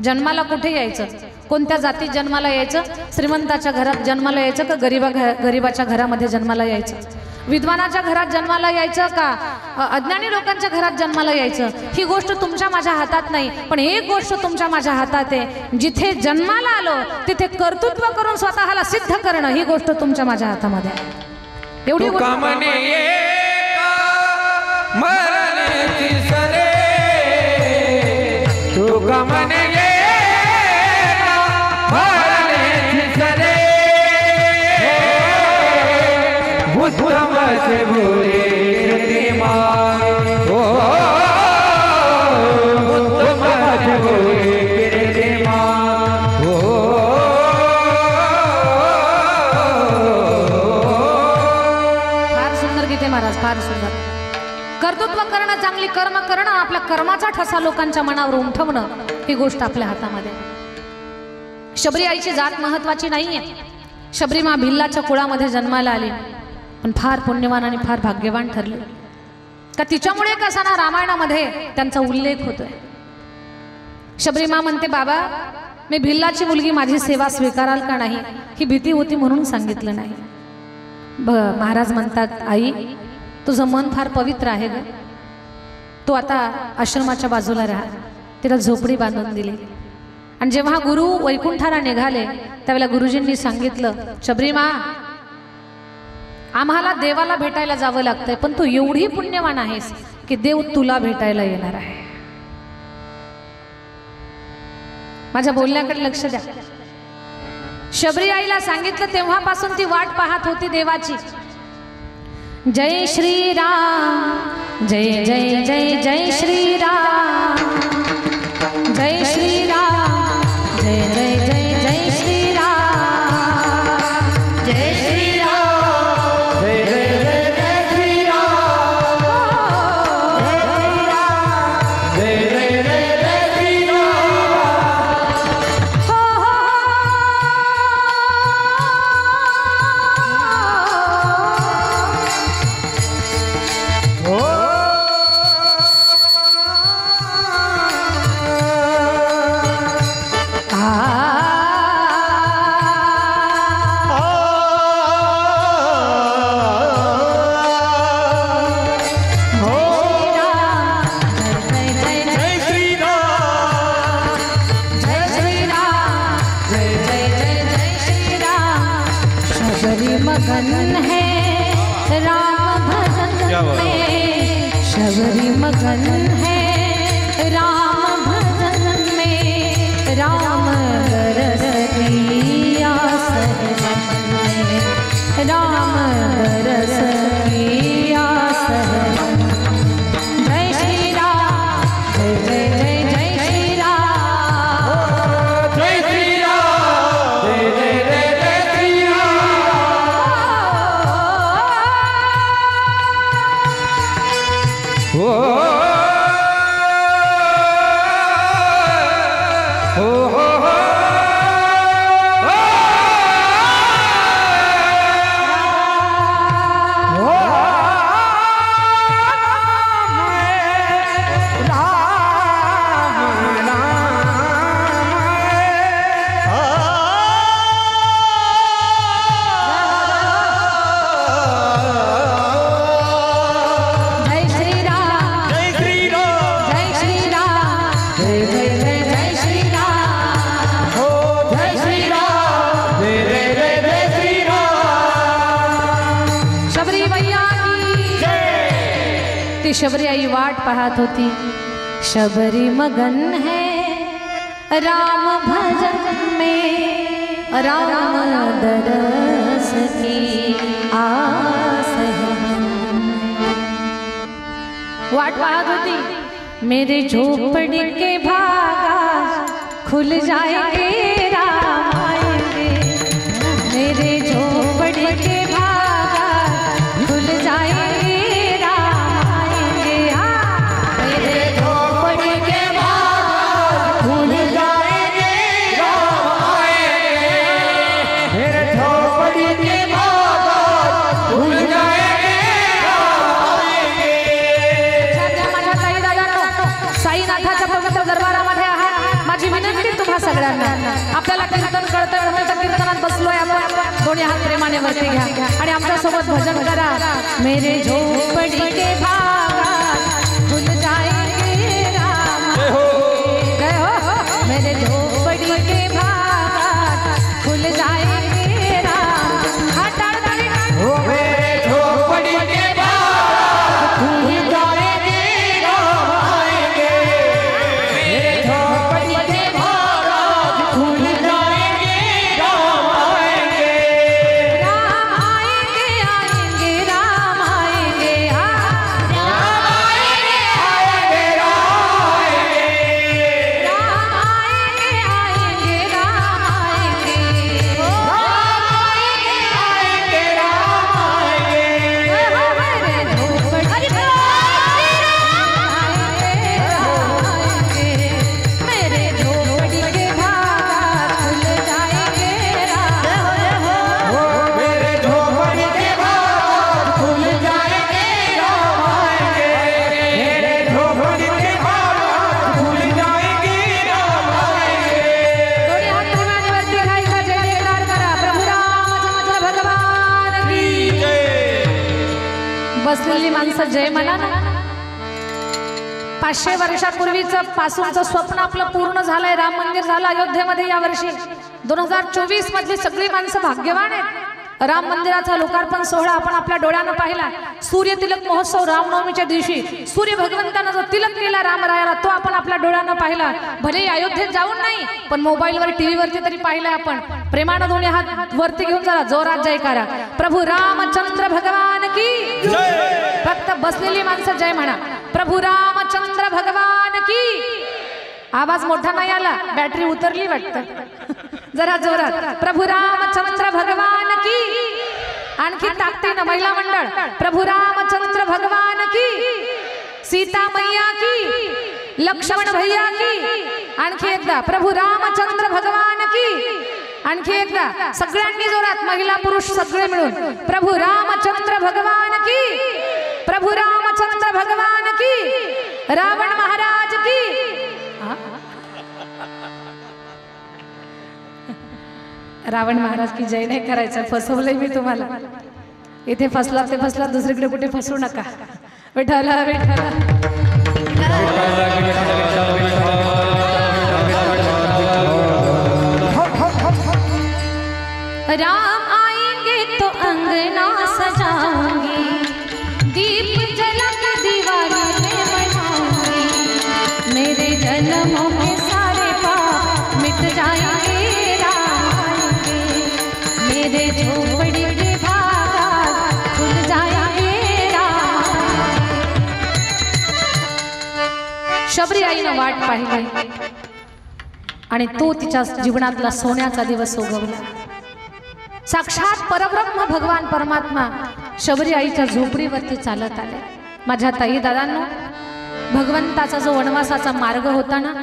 A: जन्माला कुठे यायचं, कोणत्या जातीत जन्माला यायचं, श्रीमंताच्या घरात जन्माला यायचं का गरीबाच्या घरामध्ये जन्माला यायचं, विद्वानाच्या घरात जन्माला यायचं का अज्ञानी लोकांच्या घरात जन्माला यायचं, ही गोष्ट तुमच्या माझ्या हातात नाही. पण एक गोष्ट तुमच्या माझ्या हातात आहे, जिथे जन्माला आलो तिथे कर्तृत्व करून स्वतःला सिद्ध करणं, ही गोष्ट तुमच्या माझ्या हातामध्ये आहे. एवढी कर्तृत्व करणं, चांगली कर्म करणं, आपल्या कर्माचा ठसा लोकांच्या मनावर उमटवणं, ही गोष्ट आपल्या हातामध्ये. शबरी आईची जात महत्वाची नाहीये. शबरी मा भिल्लाच्या कुळामध्ये जन्माला आली, पण फार पुण्यवान आणि फार भाग्यवान ठरली. का तिच्यामुळे कसा ना रामायणामध्ये त्यांचा उल्लेख होतोय. शबरी मा म्हणते, बाबा मी भिल्लाची मुलगी, माझी सेवा स्वीकाराल का नाही? ही भीती होती म्हणून सांगितलं नाही. महाराज म्हणतात, आई तुझं मन फार पवित्र आहे ग, तू आता आश्रमाच्या बाजूला राहा. तिला झोपडी बांधून दिली. आणि जेव्हा गुरु वैकुंठाला निघाले त्यावेळेला गुरुजींनी सांगितलं, शबरी मा आम्हाला देवाला भेटायला जावं लागतंय, पण तू एवढी पुण्यवान आहेस की देव तुला भेटायला येणार आहे. माझ्या बोलण्याकडे लक्ष द्या. शबरी आईला सांगितलं तेव्हापासून ती वाट पाहत होती देवाची. जय श्री राम, जय जय जय जय श्री राम, जय श्री राम, जय जय जय जय श्री राम, जय श्री राम, जय जय जय जय श्री राम, जय जय जय जय श्री राम. मगन है राम भजन में, शबरी मगन है राम भजन में, राम रस की आस है मन में, राम रस की आस है. जय श्री राम, जय जय जय जय श्री राम, जय श्री राम, जय जय जय जय श्री राम. शबरी आई वाट पाहत होती। शबरी मगन है राम भजन में, राम दरस की आस है। वाट पाहत होती। मेरे झोपड़ी के भागा खुल जाएंगे राम आएंगे, मेरे झोपड़ी के भागा खुल जाएंगे राम आएंगे। मेरे झोपड़ी के भागा
B: खुल जाएंगे राम आएंगे, मेरे झोपड़ी के भागा खुल जाएंगे राम आएंगे।
A: माझ्या ताई दादांनो, साईनाथाच्या पवित्र दरबारामध्ये आहात। माझी विनंती तुम्हा सगळ्यांना, आपल्याला कीर्तन कळतं तर कीर्तनात बसलोय आपण, दोन्ही हात प्रेमाने वरती घ्या आणि आमच्या सोबत भजन करा। मेरे झोपड़ी के भागा खुल जाएंगे राम, जय हो। मेरे झोपड़ी के भागा खुल जाएंगे राम।
B: ओ मेरे झोपड़ी के भागा खुल जाएंगे राम आएंगे, मेरे झोपड़ी के भागा खुल जाएंगे राम आएंगे।
A: राम आएंगे आएंगे राम आएंगे,
B: राम आएंगे आएंगे राम आएंगे,
A: राम आएंगे आएंगे राम आएंगे,
B: राम आएंगे आएंगे राम आएंगे।
A: मेरे झोपड़ी के मेरे झोपड़ी के भागा खुल जाएंगे राम।
B: ओ मेरे झोपड़ी के भागा खुल जाएंगे राम आएंगे, मेरे झोपड़ी के भागा खुल जाएंगे राम आएंगे।
A: दोन्ही हात प्रेमाने वरती घ्यायचा, जय जयकार करा। प्रभू रामचंद्र भगवान की बसलेली माणसं जय म्हणा ना। 500 वर्षापूर्वीचं पासूनचं स्वप्न आपलं पूर्ण झालंय। राम मंदिर झालं अयोध्येमध्ये या वर्षी। 2024 मधली सगळी माणसं भाग्यवान आहेत। राम मंदिराचा लोकार्पण सोहळा आपण आपल्या डोळ्यानं पाहिला। सूर्य तिलक महोत्सव रामनवमीच्या दिवशी सूर्य भगवंतानं जो तिलक केला रामरायाला, तो आपण आपल्या डोळ्यानं पाहिला। भले अयोध्येत जाऊन नाही, पण मोबाईलवर टीव्ही वरती तरी पाहिलंय आपण। प्रेमानं दोन्ही हात वरती घेऊन जरा जोरात जयकारा। प्रभू रामचंद्र भगवान की जय। फक्त बसलेली माणसं जय म्हणा। प्रभू रामचंद्र भगवान की। आवाज मोठा नाही आला, बॅटरी उतरली वाटतं, जरा जोरात। प्रभू रामचंद्र भगवान की। आणखी ताकदीनं महिला मंडळ। प्रभू रामचंद्र भगवान की। सीता मैया की, लक्ष्मण भैया की। आणखी एकदा प्रभू रामचंद्र भगवान की। आणखी एकदा सगळ्यांनी जोरात, महिला पुरुष सगळे मिळून। प्रभू रामचंद्र भगवान की। प्रभू रामचंद्र भगवान की। रावण महाराज की। रावण महाराज की जय नाही करायचं, फसवलंय मी तुम्हाला। इथे फसला ते फसला, दुसरीकडे कुठे फसू नका। विठ्ठल विठ्ठल। राम आएंगे तो अंगना सजाऊंगी, दीप जला के दिवाली में मनाऊंगी। मेरे जन्मों के सारे पाप मिट जाएंगे राम आएंगे, मेरे झोपड़ी के भागा खुल जाएंगे राम। शबरी आईनं वाट पाहिली आणि तो तिच्या जीवनातला सोन्याचा दिवस उगवला। साक्षात परब्रह्म भगवान परमात्मा शबरी आईच्या झोपडीवरती चालत आले। माझ्या ताई दादांनो, भगवंताचा जो वनवासाचा मार्ग होता ना,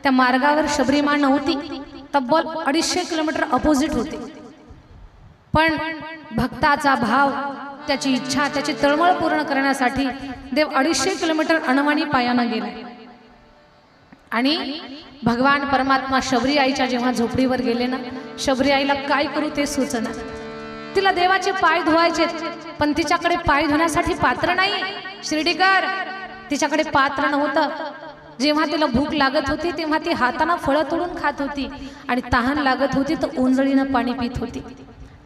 A: त्या मार्गावर शबरी माँ नव्हती। तब्बल 250 किलोमीटर अपोजिट होती। पण भक्ताचा भाव, त्याची इच्छा, त्याची तळमळ पूर्ण करण्यासाठी देव 250 किलोमीटर अनवाणी पायानं गेला। आणि भगवान परमात्मा शबरी आईच्या जेव्हा झोपडीवर गेले ना, शबरी आईला काय करू ते सुचना। तिला देवाचे पाय धुवायचे, पण तिच्याकडे पाय धुण्यासाठी पात्र नाही। शिर्डीकर, तिच्याकडे पात्र नव्हतं। जेव्हा तिला भूक लागत होती तेव्हा ती हाताने फळं तोडून खात होती, आणि तहान लागत होती तर ओंजळीनं पाणी पित होती।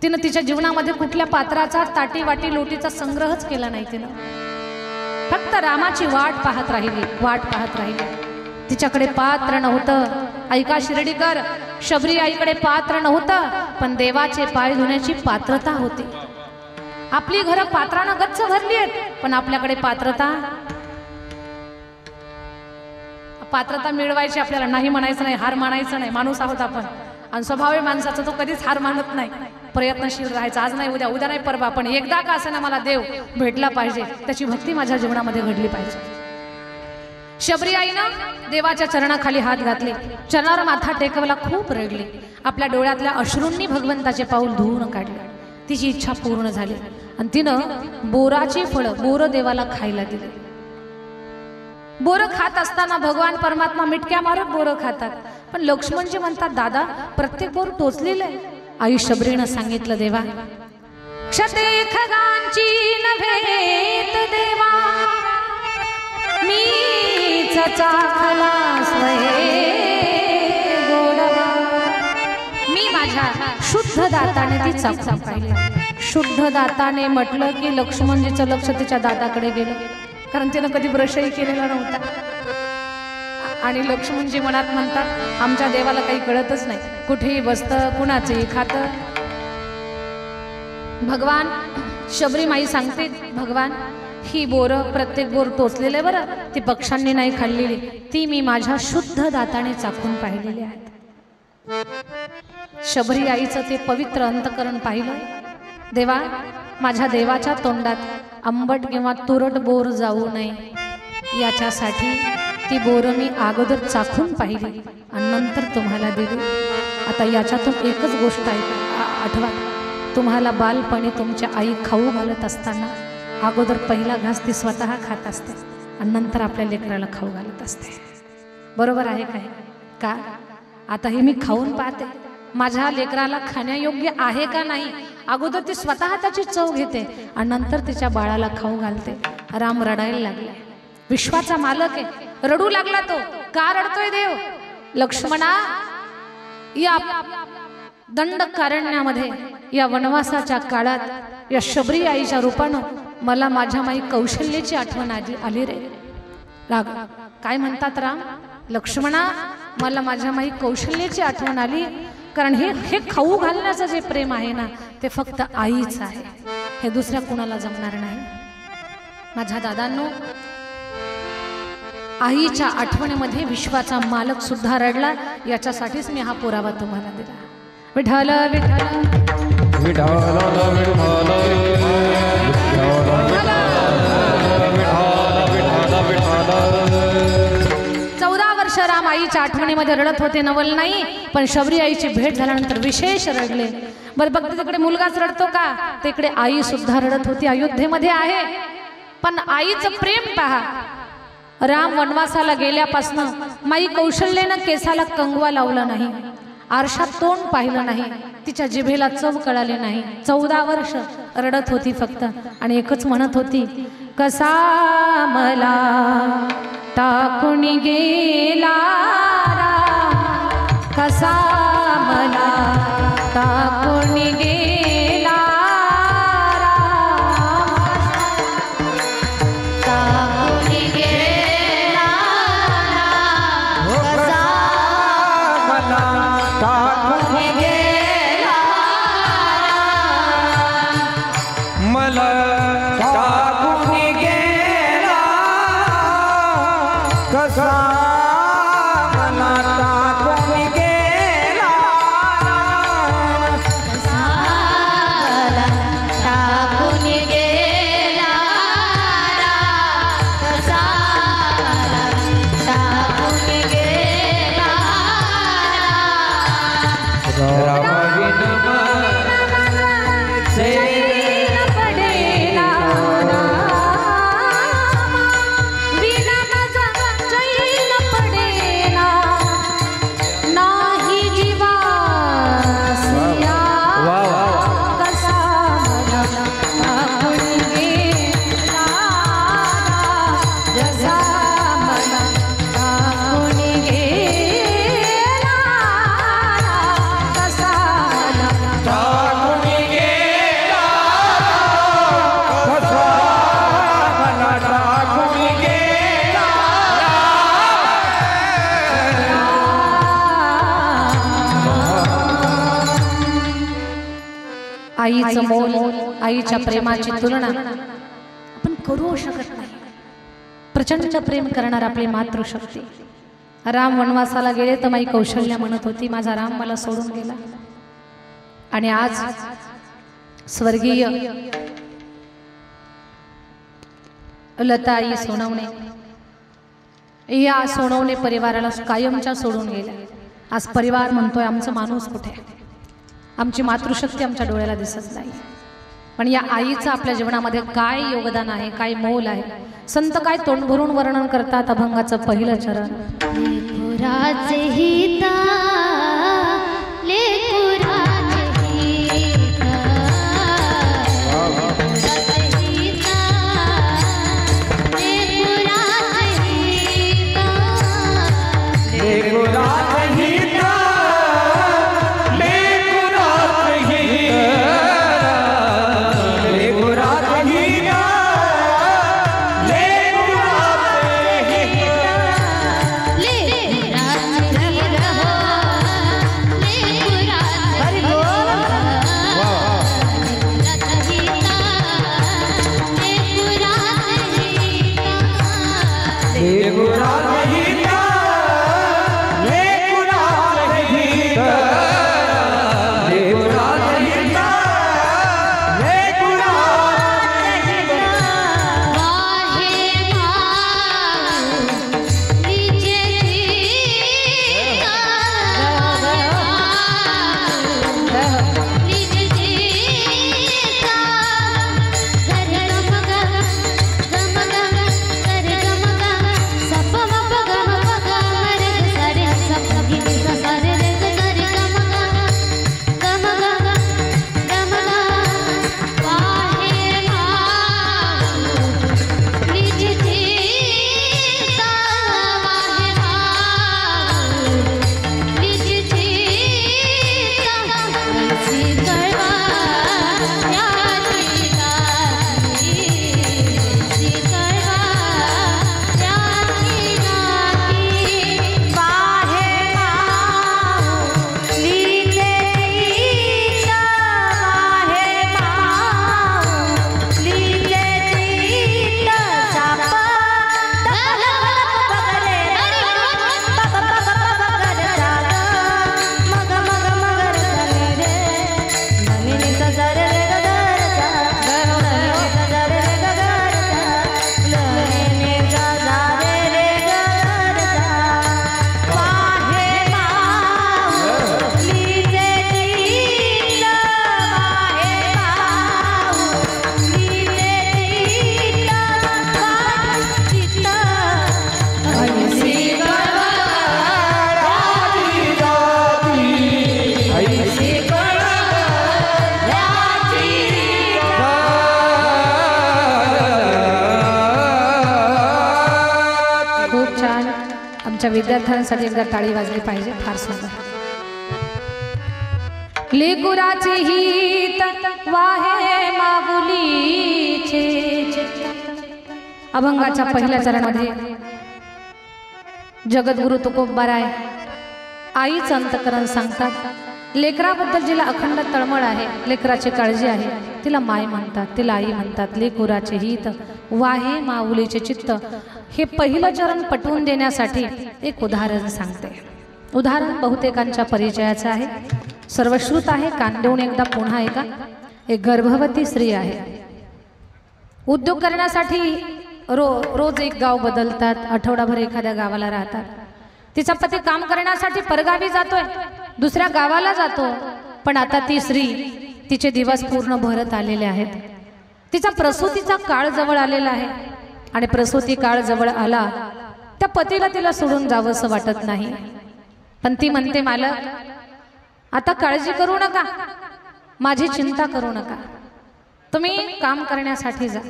A: तिनं तिच्या जीवनामध्ये कुठल्या पात्राचा, ताटी वाटी लोटीचा संग्रहच केला नाही तिनं। फक्त रामाची वाट पाहत राहिली. तिच्याकडे पात्र नव्हतं. ऐका शिर्डीकर, शबरी आईकडे पात्र नव्हतं, पण देवाचे पाय धुण्याची पात्रता होती. आपली घरं पात्रानं गच्च भरली आहेत, पण आपल्याकडे पात्रता मिळवायची आपल्याला. नाही म्हणायचं नाही, हार मानायचं नाही. माणूस आहोत आपण, आणि स्वभाव आहे माणसाचा, तो कधीच हार मानत नाही. प्रयत्नशील राहायचं. आज नाही उद्या, उद्या नाही परवा, पण एकदा का असं ना मला देव भेटला पाहिजे, त्याची भक्ती माझ्या जीवनामध्ये घडली पाहिजे. शबरी आईनं देवाच्या चरणाखाली हात घातले, चरणावर माथा टेकवला, खूप रडली. आपल्या डोळ्यातल्या अश्रूंनी भगवंताचे पाऊल धुवून काढले. तिची इच्छा पूर्ण झाली आणि तिनं बोराची फळं, बोरं देवाला खायला दिली. बोरं खात असताना भगवान परमात्मा मिटक्या मारत बोरं खातात, पण लक्ष्मणजी म्हणतात, दादा प्रत्येक बोर टोचलेलं आहे. आई शबरीनं सांगितलं, देवा क्षते खगांची नभेत देवा, मीच चाखला स्वये गोडवा. मी माझ्या शुद्ध दाताने ती चाखून पाहिलं. शुद्ध दाताने म्हटलं की लक्ष्मणजीचं लक्ष तिच्या दाताकडे गेलं, कारण तिनं कधी ब्रशही केलेला नव्हता. आणि लक्ष्मणजी मनात म्हणतात, आमच्या देवाला काही कळतच नाही, कुठेही बसतं, कुणाचंही खातं. भगवान शबरी माई सांगते, भगवान ही बोरं, प्रत्येक बोर टोचलेलं आहे बरं, ती पक्ष्यांनी नाही खाल्लेली, ती मी माझ्या शुद्ध दाताने चाखून पाहिलेली आहेत. शबरी आईचं ते पवित्र अंतकरण पाहिलं. देवा माझ्या देवाच्या तोंडात आंबट किंवा तुरट बोर जाऊ नये याच्यासाठी ती बोरं मी अगोदर चाखून पाहिली आणि नंतर तुम्हाला दिली. आता याच्यातून एकच गोष्ट आठवा, तुम्हाला बालपणी तुमच्या आई खाऊ घालत असताना अगोदर पहिला घास ती स्वतः खात असते आणि नंतर आपल्या लेकराला खाऊ घालत असते. बरोबर आहे काय? का आता हे मी खाऊन पाहते, माझ्या लेकराला खाण्यायोग्य आहे का नाही, अगोदर ती स्वतः त्याची चव घेते आणि नंतर तिच्या बाळाला खाऊ घालते. राम रडायला लागला, विश्वाचा मालक आहे, रडू लागला. तो का रडतोय देव? लक्ष्मणा, या दंडकारण्यामध्ये, या वनवासाच्या काळात या शबरी आईच्या रूपानं मला माझ्या माई कौशल्याची आठवण आली रे. काय म्हणतात राम? लक्ष्मणा, मला माझ्या माई कौशल्याची आठवण आली, कारण हे खाऊ घालण्याचं जे प्रेम आहे ना, ते फक्त आईच आहे, हे दुसऱ्या कुणाला जमणार नाही. माझ्या दादांनो, आईच्या आठवणीमध्ये विश्वाचा मालक सुद्धा रडला, याच्यासाठीच मी हा पुरावा तुम्हाला दिला. विठ्ठल विठ्ठल विठ्ठल 14 वर्ष राम आईच्या आठवणीमध्ये रडत होते, नवल नाही. पण शबरी आईची भेट झाल्यानंतर विशेष रडले. बरं बघते तिकडे मुलगाच रडतो का, तिकडे आई सुद्धा रडत होती. अयोध्येमध्ये आहे, पण आईचं प्रेम पहा. राम वनवासाला गेल्यापासून माई कौशल्यानं केसाला कंगवा लावला नाही, आरशात तोंड पाहिलं नाही, तिच्या जिभेला चव कळाली नाही. 14 वर्ष रडत होती फक्त, आणि एकच म्हणत होती, कसा मला टाकून गेला राम, कसा मला टाकून गेला आईचं मोल, आईच्या प्रेमाची तुलना आपण करू शकत नाही. प्रचंड प्रेम करणार आपली मातृशक्ती. राम वनवासाला गेले तर माई कौशल्या म्हणत होती, माझा राम मला सोडून गेला. आणि आज स्वर्गीय लताई सोनवणे या सोनवणे परिवाराला कायमच्या सोडून गेल्या. आज परिवार म्हणतोय आमचा माणूस कुठे, आमची मातृशक्ती आमच्या डोळ्याला दिसत नाही. पण या आईचं आपल्या जीवनामध्ये काय योगदान आहे, काय मोल आहे. संत काय तोंड भरून वर्णन करतात अभंगाचं पहिलं चरण.
C: लेकुराचे हिता, लेकुराचे हिता, लेकुराचे हिता, लेकुराचे हिता,
B: लेकुराचे हिता, लेकुराचे हिता, लेकुराचे हिता,
A: आमच्या विद्यार्थ्यांसाठी एकदा टाळी वाजली पाहिजे. फार सुंदर. लेकुराचे हित वाहे माऊलीचे अभंगाच्या पहिल्या चरणामध्ये जगद्गुरु तुकोबाराय आईचं अंतकरण सांगतात. लेकराबद्दल जिला अखंड तळमळ आहे, लेकराची काळजी आहे, तिला माय म्हणतात, तिला आई म्हणतात. लेकुराचे हित वाहे माऊलीचे चित्त हे पहिलं चरण पटवून देण्यासाठी एक उदाहरण सांगते. उदाहरण बहुतेकांच्या परिचयाचं आहे, सर्वश्रुत आहे. कान देऊन एकदा पुन्हा ऐका. एक गर्भवती स्त्री आहे. उद्योग करण्यासाठी रोज एक गाव बदलतात, आठवडाभर एखाद्या गावाला राहतात. तिचा पती काम करण्यासाठी परगावी जातोय, दुसऱ्या गावाला जातो. पण आता ती स्त्री, तिचे दिवस पूर्ण भरत आलेले आहेत. तिचा प्रसूतीचा काळ जवळ आलेला आहे आणि प्रसूती काळ जवळ आला त्या पतीला तिला सोडून जावंसं वाटत नाही. पण ती म्हणते, मालक आता काळजी करू नका, माझी चिंता करू नका, तुम्ही काम करण्यासाठी जा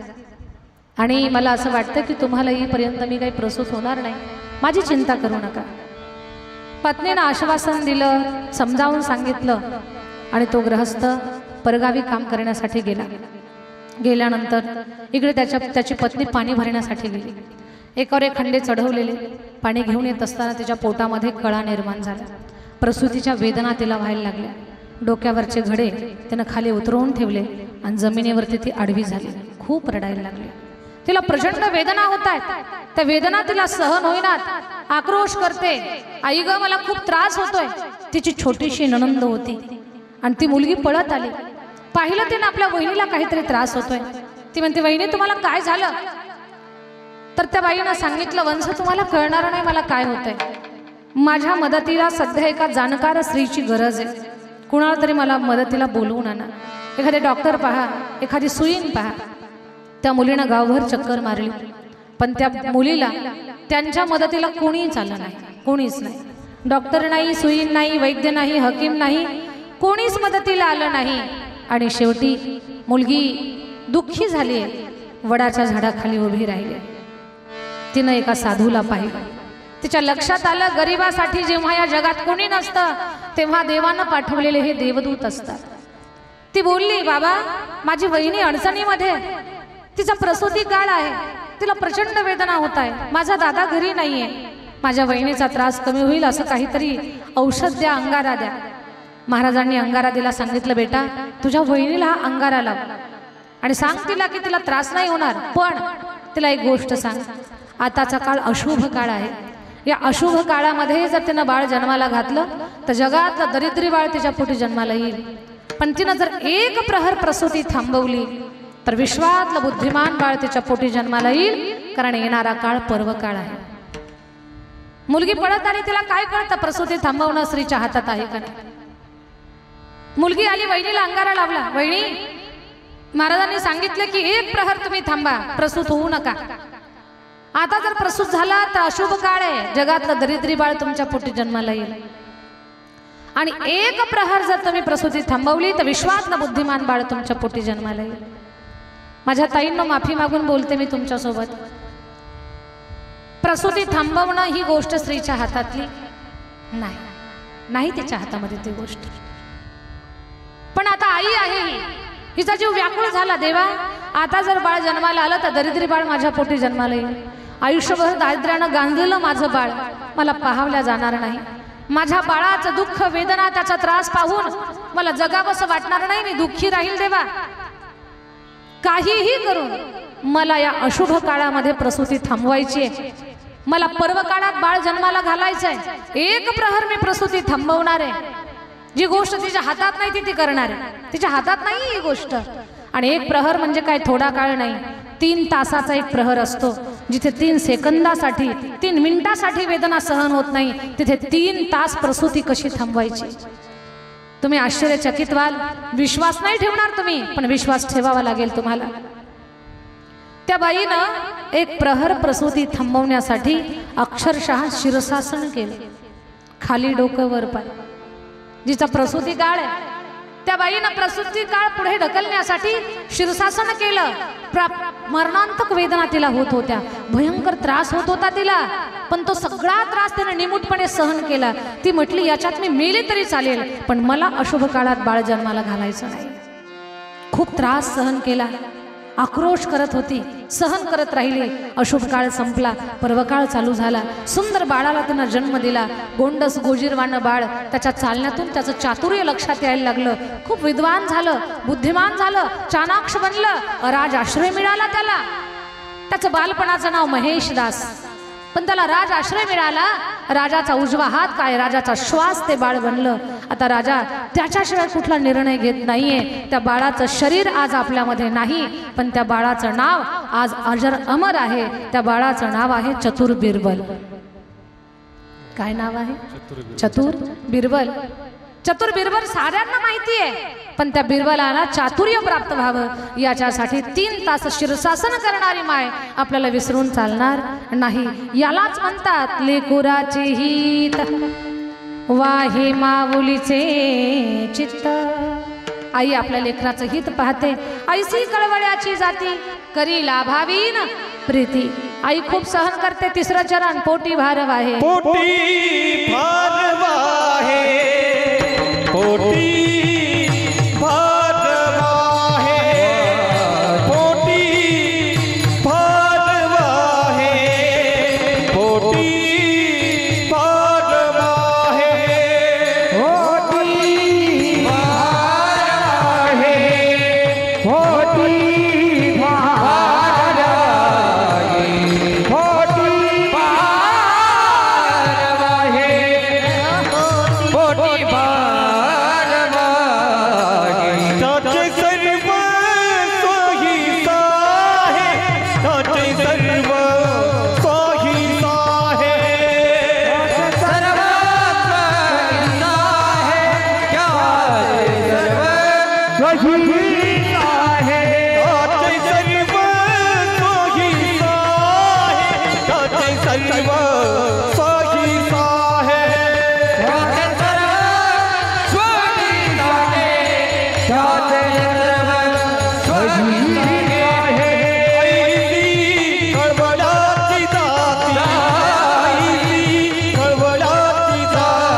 A: आणि मला असं वाटतं की तुम्हाला येईपर्यंत मी काही प्रसूत होणार नाही, माझी चिंता करू नका. पत्नीनं आश्वासन दिलं, समजावून सांगितलं आणि तो गृहस्थ परगावी काम करण्यासाठी गेला. गेल्यानंतर इकडे त्याची पत्नी पाणी भरण्यासाठी गेली. एकावर एक खंडे चढवलेले पाणी घेऊन येत असताना तिच्या पोटामध्ये कळा निर्माण झाला. प्रसूतीच्या वेदना तिला व्हायला लागल्या. डोक्यावरचे घडे त्यानं खाली उतरवून ठेवले आणि जमिनीवरती ती आडवी झाली. खूप रडायला लागली. तिला प्रचंड वेदना होत आहेत. त्या वेदना तिला सहन होईनात. आक्रोश करते, आई ग मला खूप त्रास होतोय. तिची छोटीशी नणंद होती आणि ती मुलगी पळत आली. पाहिलं तिने आपल्या वहिनीला काहीतरी त्रास होतोय. ती म्हणते, वहिनी तुम्हाला काय झालं? तर त्या बाईनं सांगितलं, वंश तुम्हाला कळणार नाही मला काय होतंय. माझ्या मदतीला सध्या एका जाणकार स्त्रीची गरज आहे. कुणाला तरी मला मदतीला बोलवून आणा. एखादे डॉक्टर पहा, एखादी सुईण पहा. त्या मुलीनं गावभर चक्कर मारली, पण त्या मुलीला त्यांच्या मदतीला कोणीच आलं नाही. कोणीच नाही. डॉक्टर नाही, सुईण नाही, वैद्य नाही, हकीम नाही, कोणीच मदतीला आलं नाही. आणि शेवटी मुलगी दुःखी झाली. वडाच्या झाडाखाली उभी राहिली. तिनं एका साधूला पाहिलं. तिच्या लक्षात आलं, गरिबासाठी जेव्हा या जगात कोणी नसतं तेव्हा देवानं पाठवलेले हे देवदूत असतात. ती बोलली, बाबा माझी वहिनी अडचणीमध्ये, तिचा प्रसूती काळ आहे, तिला प्रचंड वेदना होत आहे. माझा दादा घरी नाहीये. माझ्या वहिनीचा त्रास कमी होईल असं काहीतरी औषध द्या, अंगारा द्या. महाराजांनी अंगारा दिला. सांगितलं, बेटा तुझ्या वहिनीला हा अंगारा लाव आणि सांग तिला की तिला त्रास नाही होणार. पण तिला एक गोष्ट सांग, आताचा काळ अशुभ काळ आहे. या अशुभ काळामध्ये जर तिनं बाळ जन्माला घातलं तर जगातलं दरिद्री बाळ तिच्या पोटी जन्माला येईल. पण तिनं जर एक प्रहर प्रसूती थांबवली तर विश्वातलं बुद्धिमान बाळ तिच्या पोटी जन्माला येईल. कारण येणारा काळ पर्व काळ आहे. मुलगी पळत आली. तिला काय कळतं प्रसूती थांबवणं स्त्रीच्या हातात आहे का नाही. मुलगी आली, वहिनीला अंगारा लावला. वहिनी महाराजांनी सांगितलं की एक प्रहर तुम्ही थांबा, प्रसूत होऊ नका. आता जर प्रसूत झाला तर अशुभ काळ आहे, जगातलं दरिद्री बाळ तुमच्या पोटी जन्माला येईल. आणि एक प्रहर जर तुम्ही प्रसूती थांबवली तर विश्वातलं बुद्धिमान बाळ तुमच्या पोटी जन्माला येईल. माझ्या ताईंना माफी मागून बोलते मी तुमच्यासोबत. प्रसूती थांबवणं ही गोष्ट स्त्रीच्या हातातली नाही. नाही तिच्या हातामध्ये ती गोष्ट. पण आता आई आहे ही, हिचा जीव व्याकुळ झाला. देवा आता जर बाळ जन्माला आलं तर दरिद्री बाळ माझ्या पोटी जन्माला येईल. आयुष्यभर दारिद्र्यानं गांजलेलं माझं बाळ मला पाहावल्या जाणार नाही. माझ्या बाळाचं दुःख, वेदना, त्याचा त्रास पाहून मला जगावंसं वाटणार नाही. मी दुःखी राहील. देवा काहीही करून मला या अशुभ काळामध्ये प्रसूती थांबवायची आहे. मला पर्व काळात बाळ जन्माला घालायचंय. एक प्रहर मी प्रसूती थांबवणार आहे. जी गोष्ट तिच्या हातात नाही ती करणार आहे. तिच्या हातात नाही ही गोष्ट. आणि एक प्रहर म्हणजे काय थोडा काळ नाही, 3 तासाचा एक प्रहर असतो. जिथे 3 सेकंदासाठी 3 मिनिटासाठी वेदना सहन होत नाही, तिथे 3 तास प्रसूती कशी थांबवायची. तुम्ही आश्चर्यचकित व्हाल. विश्वास नाही ठेवणार तुम्ही, पण विश्वास ठेवावा लागेल तुम्हाला. त्या बाईनं एक प्रहर प्रसूती थांबवण्यासाठी अक्षरशः शिरसासन केलं. खाली डोकं वर पाय. जिचा प्रसूती काळ आहे त्या बाईनं प्रसूती काळ पुढे ढकलण्यासाठी शीर्षासन केलं. मरणांतक वेदना तिला होत होत्या, भयंकर त्रास होत होता तिला, पण तो सगळा त्रास तिने निमूटपणे सहन केला. ती म्हटली याच्यात मी मेले तरी चालेल, पण मला अशुभ काळात बाळ जन्माला घालायचं नाही. खूप त्रास सहन केला, आक्रोश करत होती, सहन करत राहिली. अशुभ काळ संपला, पर्वकाळ चालू झाला. सुंदर बाळाला तिनं जन्म दिला. गोंडस गोजीरवाणं बाळ, त्याच्या चालण्यातून त्याचं चातुर्य लक्षात यायला लागलं. खूप विद्वान झालं, बुद्धिमान झालं, चाणाक्ष बनलं. राजाश्रय मिळाला त्याला. त्याचं बालपणाचं नाव महेशदास, पण त्याला राज आश्रय मिळाला. राजाचा उजवा हात काय, राजाचा श्वास ते बाळ बनलं. आता राजा त्याच्याशिवाय कुठला निर्णय घेत नाहीये. त्या बाळाचं शरीर आज आपल्यामध्ये नाही, पण त्या बाळाचं नाव आज अजर अमर आहे. त्या बाळाचं नाव आहे चतुर बिरबल. काय नाव आहे? चतुर बिरबल. चतुर बिरबल साऱ्यांना माहिती आहे, पण त्या बिरबलाला चातुर्य प्राप्त व्हावं याच्यासाठी 3 तास शीर्षासन करणारी माय आपल्याला विसरून चालणार नाही. यालाच म्हणतात लेकुराचे हित वाहे माऊलीचे चित्त. आई आपल्या लेकराचं हित पाहते. ऐसी कळवळ्याची जाती करी लाभावीन प्रीती. आई खूप सहन करते. 3रं चरण पोटी भारव आहे.
B: पोटी भारव आहे, पोटी भारव आहे, पोटी भारव आहे, पोटी भारव आहे, पोटी भारव आहे. सहीसा है त्याचे सर्व सहीसा आहे त्याचे सर्व सहीसा आहे त्याचे सर्व सहीसा आहे त्याचे सर्व सहीसा आहे ऐसी कळवळाची जाती ऐसी कळवळाची जाती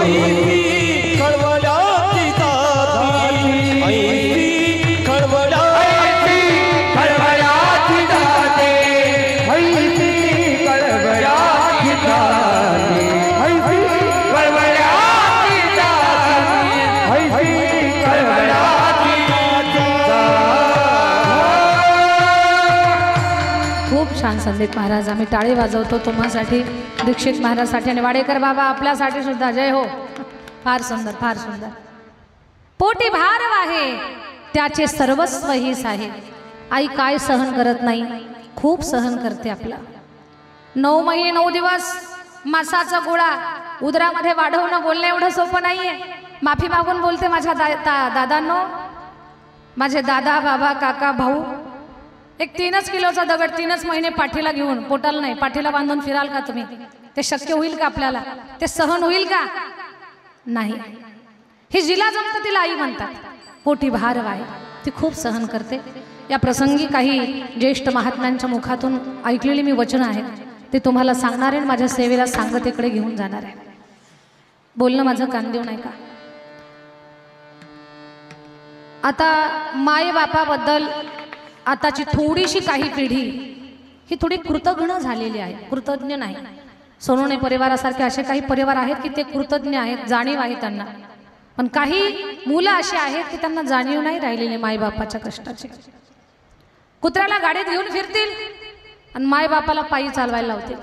B: ऐसी कळवळाची जाती ऐसी कळवळाची जाते ऐसी कळवळाची जाते ऐसी कळवळाची जाते ऐसी कळवळाची
A: खूप छान संदीप महाराज. आम्ही टाळी वाजवतो तुम्हासाठी, दीक्षित महाराजसाठी आणि वाडेकर बाबा आपल्यासाठी सुद्धा. जय हो. फार सुंदर, फार सुंदर. पोटी भार आहे त्याचे सर्वस्व हीच आहे. आई काय सहन करत नाही, खूप सहन करते आपला. 9 महिने 9 दिवस मासाचा गोळा उदरामध्ये वाढवणं बोलणं एवढं सोपं नाहीये. माफी मागून बोलते माझ्या दादांनो, माझे दादा बाबा काका भाऊ. एक 3 किलोचा दगड 3 महिने पाठीला घेऊन, पोटाला नाही पाठीला बांधून फिराल का तुम्ही? ते शक्य होईल का आपल्याला? ते सहन होईल का? नाही. ही जिला जमतं तिला आई म्हणतात. पोटी भार आहे, ती खूप सहन करते. या प्रसंगी काही ज्येष्ठ महात्म्यांच्या मुखातून ऐकलेली मी वचन आहेत, ते तुम्हाला सांगणार आहे. माझ्या सेवेला सांगतेकडे घेऊन जाणार आहे. बोलणं माझं कान देऊ नाही का? आता माय बापाबद्दल आताची थोडीशी काही पिढी ही थोडी कृतज्ञ झालेली आहे, कृतज्ञ नाही. सोनवणे परिवारासारखे असे काही परिवार आहेत की ते कृतज्ञ आहेत, जाणीव आहे त्यांना. पण काही मुलं अशी आहेत की त्यांना जाणीव नाही राहिलेली मायबापाच्या कष्टाची. कुत्र्याला गाडीत घेऊन फिरतील आणि मायबापाला पायी चालवायला लावतील.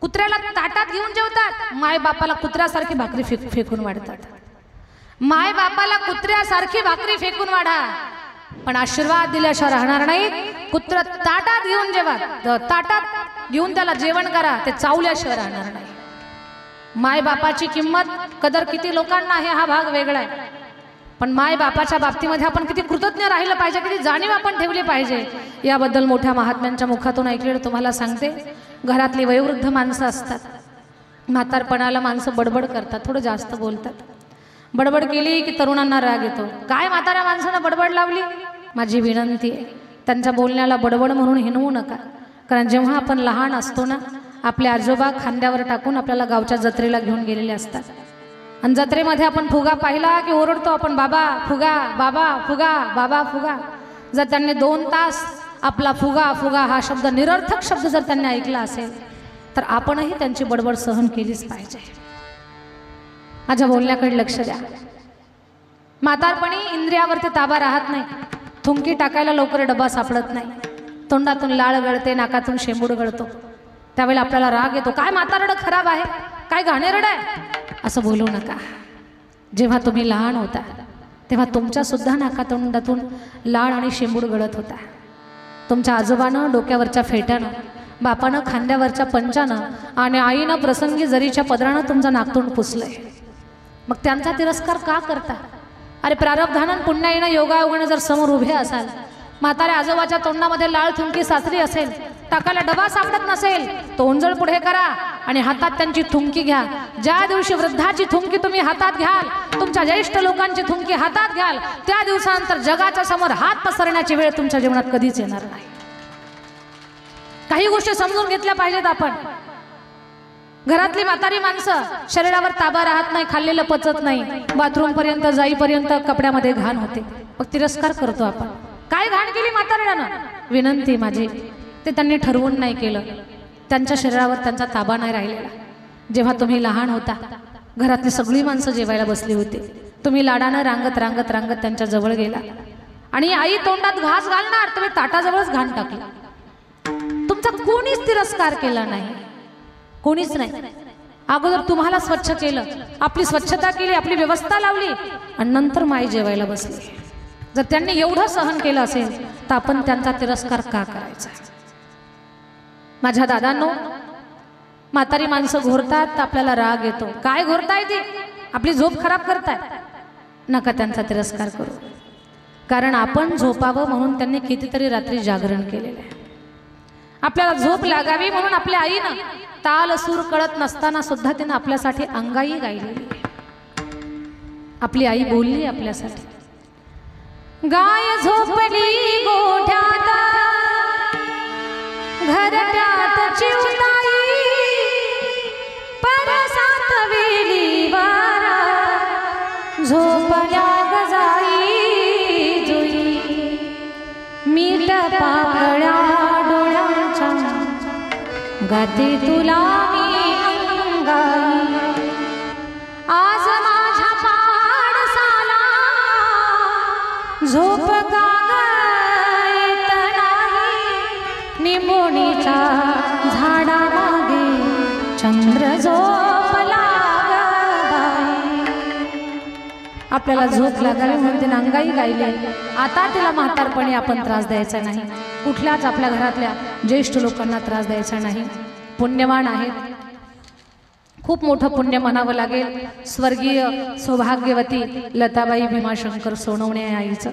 A: कुत्र्याला ताटात घेऊन जेवतात, मायबापाला कुत्र्यासारखी भाकरी फेकून वाढतात. मायबापाला कुत्र्यासारखी भाकरी फेकून वाढा, पण आशीर्वाद दिल्याशिवाय राहणार नाही. कुत्र ताटात घेऊन जेवा, ताटात घेऊन त्याला जेवण करा, ते चावल्याशिवाय राहणार नाही. माय बापाची किंमत कदर किती लोकांना आहे हा भाग वेगळा आहे, पण माय बापाच्या बाबतीमध्ये आपण किती कृतज्ञ राहिलं पाहिजे, किती जाणीव आपण ठेवली पाहिजे, याबद्दल मोठ्या महात्म्यांच्या मुखातून ऐकलेलं तुम्हाला सांगते. घरातली वयोवृद्ध माणसं असतात, म्हातारपणाला माणसं बडबड करतात, थोडं जास्त बोलतात. बडबड केली की तरुणांना राग येतो. काय म्हाताऱ्या माणसानं बडबड लावली? माझी विनंती आहे, त्यांच्या बोलण्याला बडबड म्हणून हिणवू नका. कारण जेव्हा आपण लहान असतो ना, आपले आजोबा खांद्यावर टाकून आपल्याला गावच्या जत्रेला घेऊन गेलेले असतात. आणि जत्रेमध्ये आपण फुगा पाहिला की ओरडतो आपण, बाबा फुगा, बाबा फुगा, बाबा फुगा. जर त्यांनी 2 तास आपला फुगा फुगा हा शब्द, निरर्थक शब्द जर त्यांनी ऐकला असेल, तर आपणही त्यांची बडबड सहन केलीच पाहिजे. माझ्या बोलण्याकडे लक्ष द्या. म्हातारपणी इंद्रियावरती ताबा राहत नाही. थुंकी टाकायला लवकर डबा सापडत नाही. तोंडातून लाळ गळते, नाकातून शेंबूड गळतो. त्यावेळेला आपल्याला राग येतो, काय म्हातारडं खराब आहे, काय घाणेरडं आहे, असं बोलू नका. जेव्हा तुम्ही लहान होता तेव्हा तुमच्या सुद्धा नाकातोंडातून लाळ आणि शेंबूड गळत होता. तुमच्या आजोबानं डोक्यावरच्या फेट्यानं, बापानं खांद्यावरच्या पंचानं आणि आईनं प्रसंगी जरीच्या पदरानं तुमचं नाकतोंड पुसलंय. मग त्यांचा तिरस्कार का करता? अरे प्रारब्धानं पुण्याईनं योगायोगानं जर समोर उभे असाल, म्हाताऱ्या आजोबाच्या तोंडामध्ये लाळ थुंकी साचली असेल, टाकायला डबा सापडत नसेल, तो ओंजळ पुढे करा आणि हातात त्यांची थुंकी घ्या. ज्या दिवशी वृद्धाची थुंकी तुम्ही हातात घ्याल, तुमच्या ज्येष्ठ लोकांची थुंकी हातात घ्याल, त्या दिवसानंतर जगाच्या समोर हात पसरण्याची वेळ तुमच्या जीवनात कधीच येणार नाही. काही गोष्टी समजून घेतल्या पाहिजेत आपण. घरातली म्हातारी माणसं, शरीरावर ताबा राहत नाही, खाल्लेलं पचत नाही, बाथरूम पर्यंत जाईपर्यंत कपड्यामध्ये घाण होते. मग तिरस्कार करतो आपण. काय घाण केली म्हातारड्यानं? विनंती माझी, ते त्यांनी ठरवून नाही केलं, त्यांच्या शरीरावर त्यांचा ताबा नाही राहिलेला. जेव्हा तुम्ही लहान होता, घरातली सगळी माणसं जेवायला बसली होती, तुम्ही लाडानं रांगत रांगत रांगत त्यांच्या जवळ गेला आणि आई तोंडात घास घालणार, तुम्ही ताटाजवळच घाण टाकला. तुमचा कोणीच तिरस्कार केला नाही, कोणीच नाही. अगोदर तुम्हाला स्वच्छ केलं, आपली स्वच्छता केली, आपली व्यवस्था लावली आणि नंतर माई जेवायला बसली. जर त्यांनी एवढं सहन केलं असेल तर आपण त्यांचा तिरस्कार का करायचा? माझ्या दादांनो, म्हातारी माणसं घोरतात तर आपल्याला राग येतो. काय घोरताय ती? आपली झोप खराब करताय. नका त्यांचा तिरस्कार करू, कारण आपण झोपावं म्हणून त्यांनी कितीतरी रात्री जागरण केलेलं आहे. आपल्याला झोप लागावी म्हणून आपल्या आईनं ताल सूर कळत नसताना सुद्धा तिनं आपल्यासाठी अंगाई गायलेली. आपली आई बोलली आपल्यासाठी, गाय झोपली गोठ्यात घरट्यात चिवताई, परसात वेली वारा झोपल्या गजाई जुई, मीठ पाकळ्या डोळ्यांच्या गाते तुला मी अंगाई. आज माझ्या पाडसाला झोप का येत नाही, निंबोणीच्या झाडामागे चंद्र झोपला बाई. आपल्याला झोप लागावी म्हणून तिने अंगाई गायली. आता तिला म्हातारपणी आपण त्रास द्यायचा नाही, कुठल्याच आपल्या घरातल्या ज्येष्ठ लोकांना त्रास द्यायचा नाही. पुण्यवान आहेत, खूप मोठं पुण्य म्हणावं लागेल. स्वर्गीय सौभाग्यवती लताबाई भीमाशंकर सोनवणे आईचं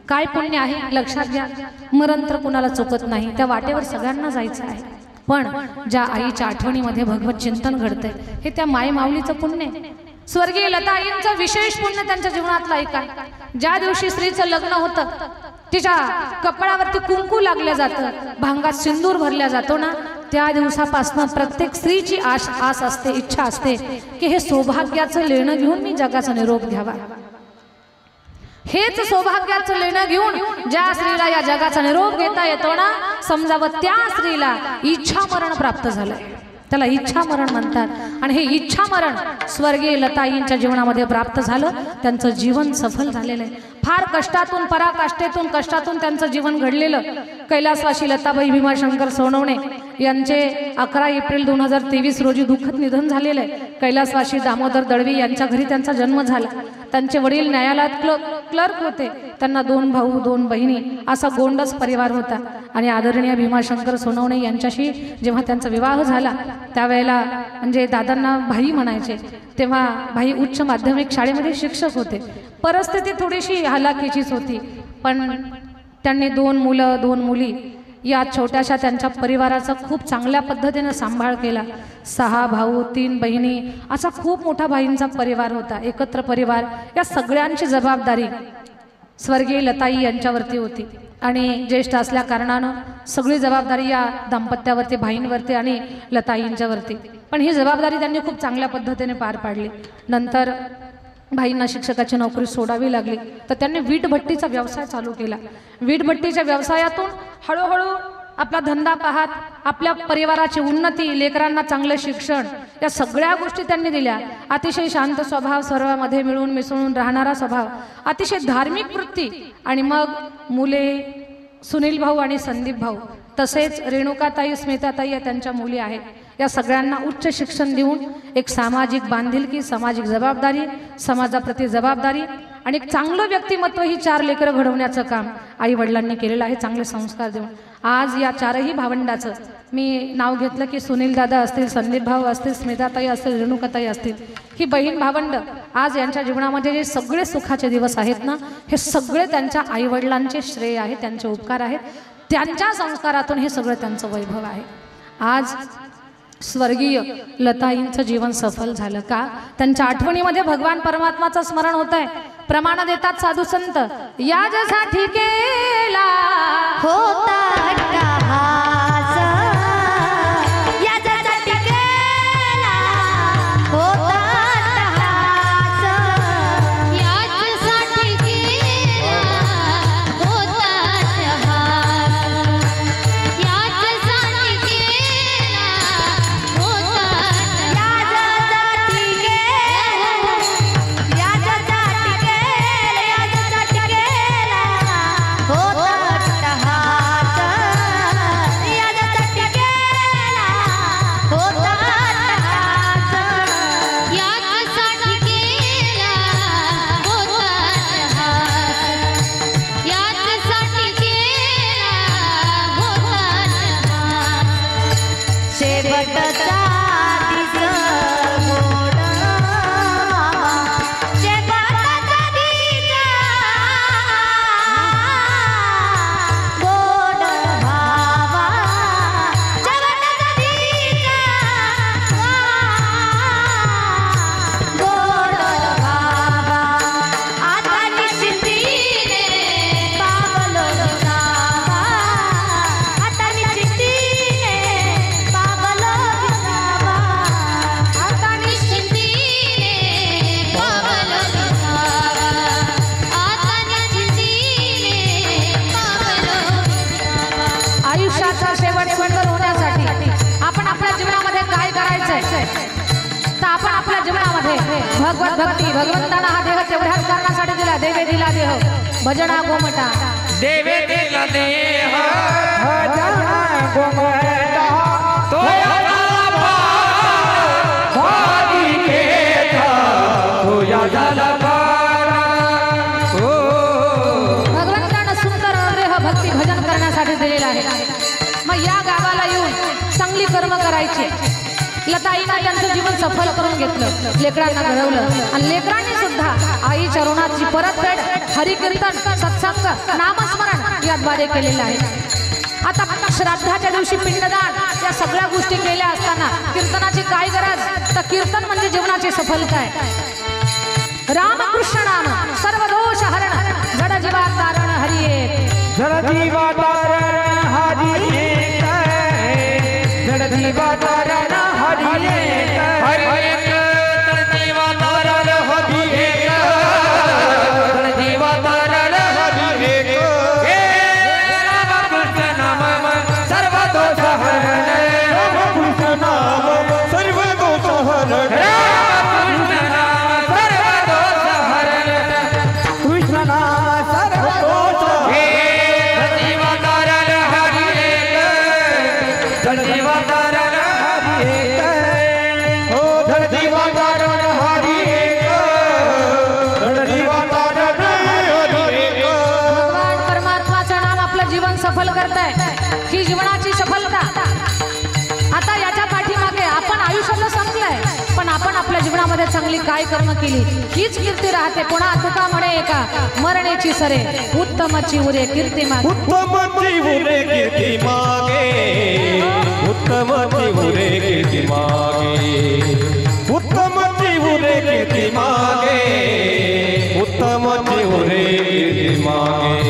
A: काय पुण्य आहे लक्षात घ्या. मरण तर कुणाला चुकत नाही, त्या वाटेवर सगळ्यांना जायचं आहे. पण ज्या आईच्या आठवणीमध्ये भगवत चिंतन घडतंय हे त्या माय माऊलीचं पुण्य आहे. स्वर्गीय लताईंचं विशेष पुण्य त्यांच्या जीवनातलं ऐका. ज्या दिवशी स्त्रीचं लग्न होतं, तिच्या कपाळावरती कुंकू लागलं जातं, भांगात सिंदूर भरल्या जातो ना, त्या दिवसापासून प्रत्येक स्त्रीची आस असते, इच्छा असते की हे सौभाग्याचं लेणं घेऊन मी जगाचा निरोप घ्यावा. हेच सौभाग्याचं लेणं घेऊन ज्या स्त्रीला या जगाचा निरोप घेता येतो ना, समजावं त्या स्त्रीला इच्छा मरण प्राप्त झालंय. त्याला इच्छा मरण म्हणतात. आणि हे इच्छा मरण स्वर्गीय लताईंच्या जीवनामध्ये प्राप्त झालं. त्यांचं जीवन सफल झालेलं आहे. फार कष्टातून, पराकाष्ठेतून, कष्टातून त्यांचं जीवन घडलेलं. कैलासवासी लताबाई भीमाशंकर सोनवणे यांचे 11 एप्रिल 2023 रोजी दुःखद निधन झालेलं आहे. कैलासवासी दामोदर दळवी यांच्या घरी त्यांचा जन्म झाला. त्यांचे वडील न्यायालयात क्लर्क होते. त्यांना 2 भाऊ 2 बहिणी असा गोंडस परिवार होता. आणि आदरणीय भीमाशंकर सोनवणे यांच्याशी जेव्हा त्यांचा विवाह झाला त्यावेळेला म्हणजे दादांना भाई म्हणायचे. तेव्हा भाई उच्च माध्यमिक शाळेमध्ये शिक्षक होते. परिस्थिती थोडीशी हलाखीचीच होती, पण त्यांनी 2 मुलं 2 मुली या छोट्याशा त्यांच्या परिवाराचा खूप चांगल्या पद्धतीने सांभाळ केला. 6 भाऊ 3 बहिणी असा खूप मोठा भाईंचा परिवार होता, एकत्र परिवार. या सगळ्यांची जबाबदारी स्वर्गीय लताई यांच्यावरती होती. आणि ज्येष्ठ असल्या कारणानं सगळी जबाबदारी या दाम्पत्यावरती, भाईंवरती आणि लताईंच्यावरती. पण ही जबाबदारी त्यांनी खूप चांगल्या पद्धतीने पार पाडली. नंतर भाईंना शिक्षकाची नोकरी सोडावी लागली, तर त्यांनी वीटभट्टीचा व्यवसाय चालू केला. वीटभट्टीच्या व्यवसायातून हळूहळू आपला धंदा पाहत आपल्या परिवाराची उन्नती, लेकरांना चांगलं शिक्षण, या सगळ्या गोष्टी त्यांनी दिल्या. अतिशय शांत स्वभाव, सर्वांमध्ये मिळून मिसळून राहणारा स्वभाव, अतिशय धार्मिक वृत्ती. आणि मग मुले सुनील भाऊ आणि संदीप भाऊ, तसेच रेणुकाताई, स्मिताताई या त्यांच्या मुली आहेत. या सगळ्यांना उच्च शिक्षण देऊन एक सामाजिक बांधिलकी, सामाजिक जबाबदारी, समाजाप्रती जबाबदारी आणि एक चांगलं व्यक्तिमत्व ही 4 लेकरं घडवण्याचं काम आई वडिलांनी केलेलं आहे, चांगले संस्कार देऊन. आज या 4ही भावंडाचं मी नाव घेतलं की सुनील दादा असतील, संदीप भाऊ असतील, स्मिताताई असतील, रेणुकाताई असतील, ही बहीण भावंड आज यांच्या जीवनामध्ये जे सगळे सुखाचे दिवस आहेत ना, हे सगळे त्यांच्या आईवडिलांचे श्रेय आहे, त्यांचे उपकार आहेत. त्यांच्या संस्कारातून हे सगळं त्यांचं वैभव आहे. आज स्वर्गीय लताईंचं जीवन सफल झालं का? त्यांच्या आठवणीमध्ये भगवान परमात्माचं स्मरण होत आहे. प्रमाण देतात साधू संत, याच्यासाठी केला
C: होता अट्टहास, याच्यासाठी केला होता अट्टहास, याच्यासाठी केला होता अट्टहास, याच्यासाठी केला होता अट्टहास, याच्यासाठी केला होता अट्टहास.
A: आहे भगवत भक्ती भगवंताना हा देह तेवढ्याच कारणासाठी दिला देवे दिला देह भजना गोमटा
B: देवे दिला देह भजना गोमटा तो
A: भगवंतानं सुंदर देह भक्ती भजन करण्यासाठी दिलेला आहे। मग या गावाला येऊन चांगली कर्म करायची। लताईनं त्यांचं जीवन सफल करून घेतलं, लेकरांना घडवलं आणि लेकरांनी सुद्धा आईच्या ऋणाची परतफेड हरिकीर्तन सत्संग नामस्मरण याद्वारे केलेलं आहे। आता श्राद्धाच्या दिवशी पिंडदान या सगळ्या गोष्टी केल्या असताना कीर्तनाची काय गरज? तर कीर्तन म्हणजे जीवनाची सफलता आहे। रामकृष्ण नाम सर्व दोष हरण जड जीवा तारण हरी एक
B: जड जीवा तारण हरी एक जड जीवा तारण हरी एक हरी एक जड जीवा तारण हरी एक जड जीवा तारण हरी एक हे रामकृष्ण नाम सर्व दोष हरण रामकृष्ण नाम सर्व दोष हरण
A: सफल करताय ही जीवनाची सफलता। आता याच्या पाठीमागे आपण आयुष्याला संपलंय पण आपण आपल्या जीवनामध्ये चांगली काय कर्म केली हीच कीर्ती राहते। पुन्हा तुका म्हणे एका मरणेची सरे उत्तमची उरे कीर्ती मागे
D: उत्तमची उरे कीर्ती मागे उत्तमची उरे कीर्ती मागे उत्तमची उरे कीर्ती मागे उत्तमची उरे कीर्ती मागे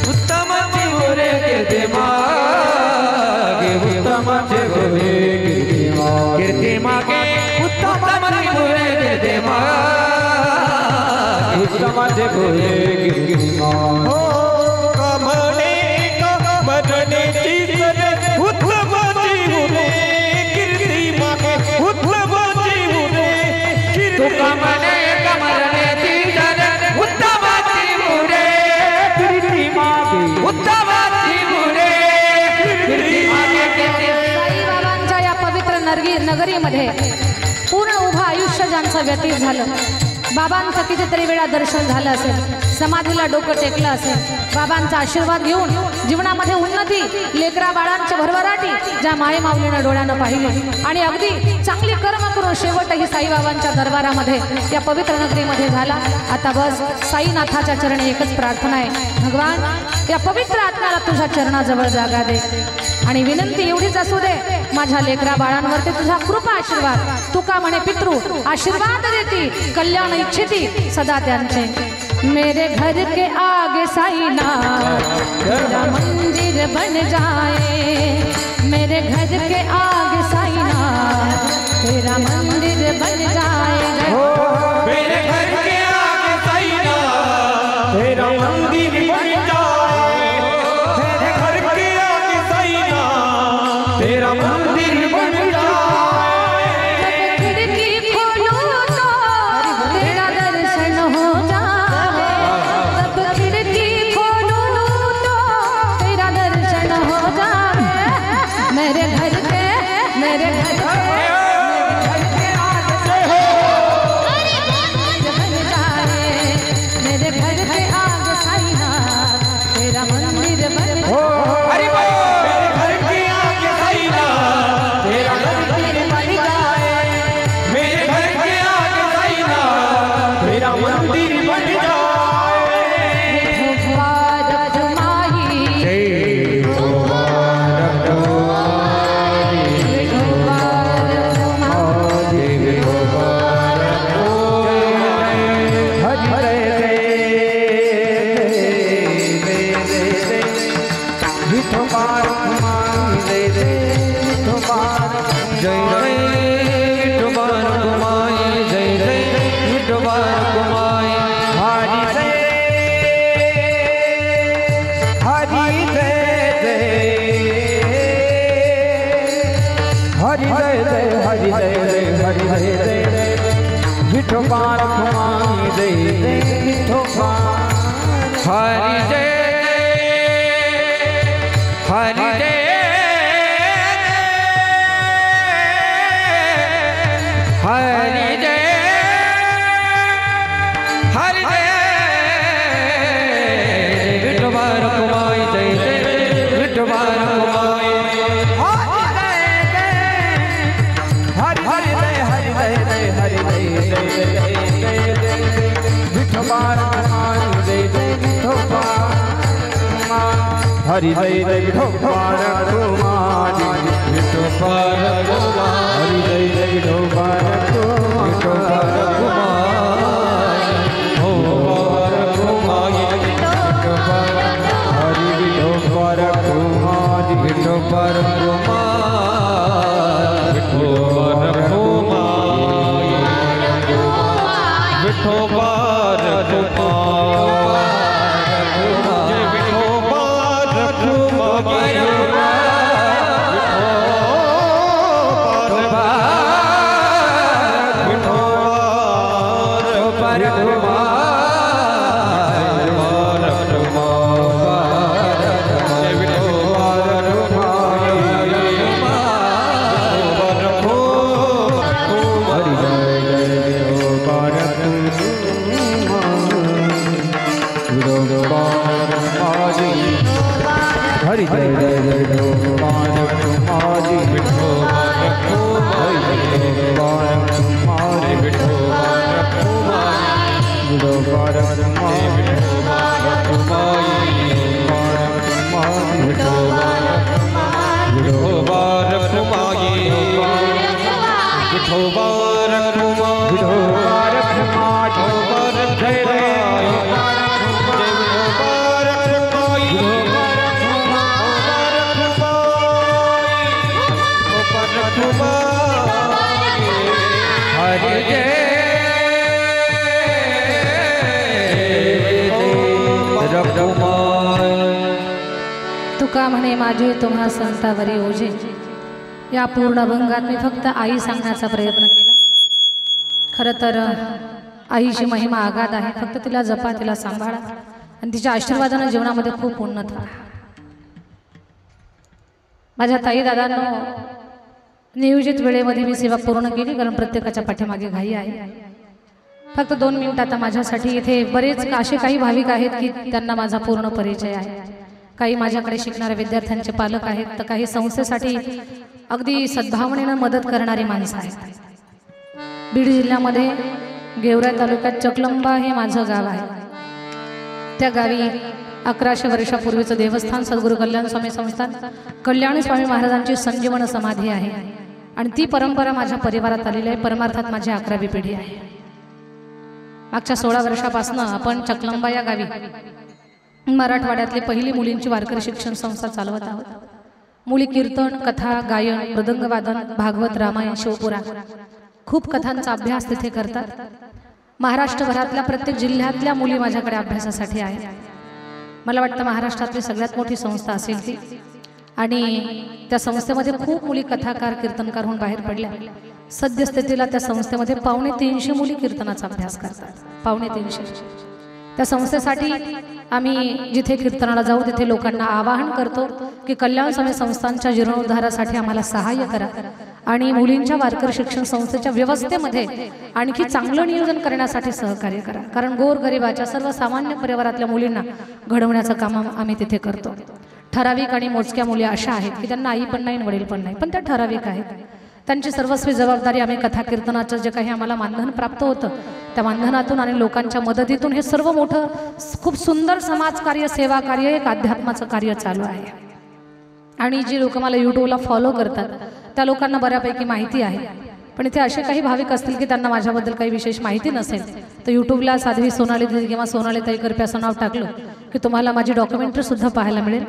B: कीर्ती मागे उत्तमचे गुरे कीर्ती मागे उत्तमचे गुरे कीर्ती मागे उत्तमचे गुरे कीर्ती मागे
D: कमणे मरणेची सरे उत्तमची उरे कीर्ती मागे उत्तमची उरे कीर्ती
B: कमणे मरणेची सरे उत्तमची उरे कीर्ती मागे उत्तमची
A: साईबाबांच्या या पवित्र नगरीमध्ये पूर्ण उभं आयुष्य ज्यांचं व्यतीत झालं, बाबांचं कितीतरी वेळा दर्शन झालं असेल, समाधीला डोकं टेकलं असेल, बाबांचा आशीर्वाद घेऊन जीवनामध्ये उन्नती लेकरा बाळांच्या भरभराटी ज्या माये माऊलीनं डोळ्यानं पाहिली आणि अगदी चांगली कर्म करून शेवटही साईबाबांच्या दरबारामध्ये या पवित्र नगरीमध्ये झाला। आता बस साईनाथाच्या चरणी एकच प्रार्थना आहे, भगवान या पवित्र आत्म्याला तुझ्या चरणाजवळ जागा दे आणि विनंती एवढीच असू दे माझ्या लेकरा बाळांवरती तुझा कृपा आशीर्वाद तुका म्हणे पितृ आशीर्वाद देती कल्याण इच्छिती सदा त्यांचे। मेरे घर के आगे साईनाथ तेरा मंदिर बन जाए मेरे घर के आगे साईनाथ तेरा मंदिर बन जाए
D: मेरे घर के आगे साईनाथ तेरा मंदिर बन जाए मेरे घर के आगे साईनाथ तेरा मंदिर बन जाए
A: खिड़की खोलो तो तेरा दर्शन हो जाए तब खिड़की खोलो तो तेरा दर्शन हो जाए मेरे घर के
B: हरि जय जय हरि जय जय हरि जय जय
D: जय जय विठोबा
B: हरी जय हरी जय हरी जय हरी जय विठोबा रखुमाई जय जय विठोबा रखुमाई
D: हरि हरि जय हरि जय जय हरि जय जय जय जय जय विठोबा रखुमाई जय जय विठोबा हरि जय जय विठोबा रखुमाई
B: विठोबा रखुमाई
D: हरि जय जय विठोबा हरि विठोबा रखुमाई
B: विठोबा रखुमाई विठोबा रखुमाई विठोबा रखुमाई विठोबा रखुमाई
D: हरि जय जय जय विठोबा रखुमाई
B: विठोबा रखुमाई
D: विठोबा रखुमाई
B: विठोबा रखुमाई
D: विठोबा रखुमाई
B: विठोबा रखुमाई
D: विठोबा
B: विठोबा रखुमाई विठोबा रखुमाई
D: विठोबा रखुमाई
B: जय जय हरि जय
A: तुका म्हणे माझे तुम्हा संतावरी ओझे. या पूर्ण अभंगात मी फक्त आई सांगण्याचा प्रयत्न केला. खरं तर आईची महिमा आगाध आहे. फक्त तिला जपा, तिला सांभाळा आणि तिच्या आशीर्वादानं जीवनामध्ये खूप उन्नत व्हा. माझ्या ताई दादांनो, नियोजित वेळेमध्ये मी सेवा पूर्ण केली, कारण प्रत्येकाच्या पाठीमागे घाई आहे. फक्त 2 मिनिट आता माझ्यासाठी. इथे बरेच असे काही भाविक आहेत की त्यांना माझा पूर्ण परिचय आहे. काही माझ्याकडे शिकणाऱ्या विद्यार्थ्यांचे पालक आहेत, तर काही संस्थेसाठी अगदी सद्भावनेनं मदत करणारी माणसं आहेत. बीड जिल्ह्यामध्ये गेवराई तालुक्यात चकलंबा हे माझं गाव आहे. त्या गावी 1100 वर्षापूर्वीचं देवस्थान सद्गुरू कल्याण स्वामी संस्थान कल्याणी स्वामी महाराजांची संजीवन समाधी आहे आणि ती परंपरा माझ्या परिवारात आलेली आहे. परमार्थात माझी 11वी पिढी आहे. मागच्या 16 वर्षापासून आपण चकलंबा या गावी मराठवाड्यातली पहिली मुलींची वारकरी शिक्षण संस्था चालवत आहोत. मुली कीर्तन, कथा, गायन, मृदंगवादन, भागवत, रामायण, शिवपुराण खूप कथांचा अभ्यास तिथे करतात. महाराष्ट्रभरातल्या प्रत्येक जिल्ह्यातल्या मुली माझ्याकडे अभ्यासासाठी आहेत. मला वाटतं महाराष्ट्रातली सगळ्यात मोठी संस्था असेल ती. आणि त्या संस्थेमध्ये खूप मुली कथाकार, कीर्तनकार होऊन बाहेर पडल्या. सद्यस्थितीला त्या संस्थेमध्ये 250 मुली कीर्तनाचा अभ्यास करतात. 250. त्या संस्थेसाठी आम्ही जिथे कीर्तनाला जाऊ तिथे लोकांना आवाहन करतो की कल्याण स्वामी संस्थांच्या जीर्णोद्धारासाठी आम्हाला सहाय्य करा आणि मुलींच्या वारकरी शिक्षण संस्थेच्या व्यवस्थेमध्ये आणखी चांगलं नियोजन करण्यासाठी सहकार्य करा. कारण गोरगरिबाच्या सर्वसामान्य परिवारातल्या मुलींना घडवण्याचं काम आम्ही तिथे करतो. ठराविक आणि मोजक्या मुली अशा आहेत की त्यांना आई पण नाही, वडील पण नाही, पण त्या ठराविक आहेत. त्यांची सर्वस्वी जबाबदारी आम्ही कथा कीर्तनाचं जे काही आम्हाला मानधन प्राप्त होतं त्या मानधनातून आणि लोकांच्या मदतीतून हे सर्व मोठं खूप सुंदर समाजकार्य, सेवा कार्य, एक अध्यात्माचं कार्य चालू आहे. आणि जी लोक मला यूट्यूबला फॉलो करतात त्या लोकांना बऱ्यापैकी माहिती आहे. पण इथे असे काही भाविक असतील की त्यांना माझ्याबद्दल काही विशेष माहिती नसेल, तर यूट्यूबला साध्वी सोनाली दिदी किंवा सोनाली ताई करपे असं नाव टाकलं की तुम्हाला माझी डॉक्युमेंटरीसुद्धा पाहायला मिळेल.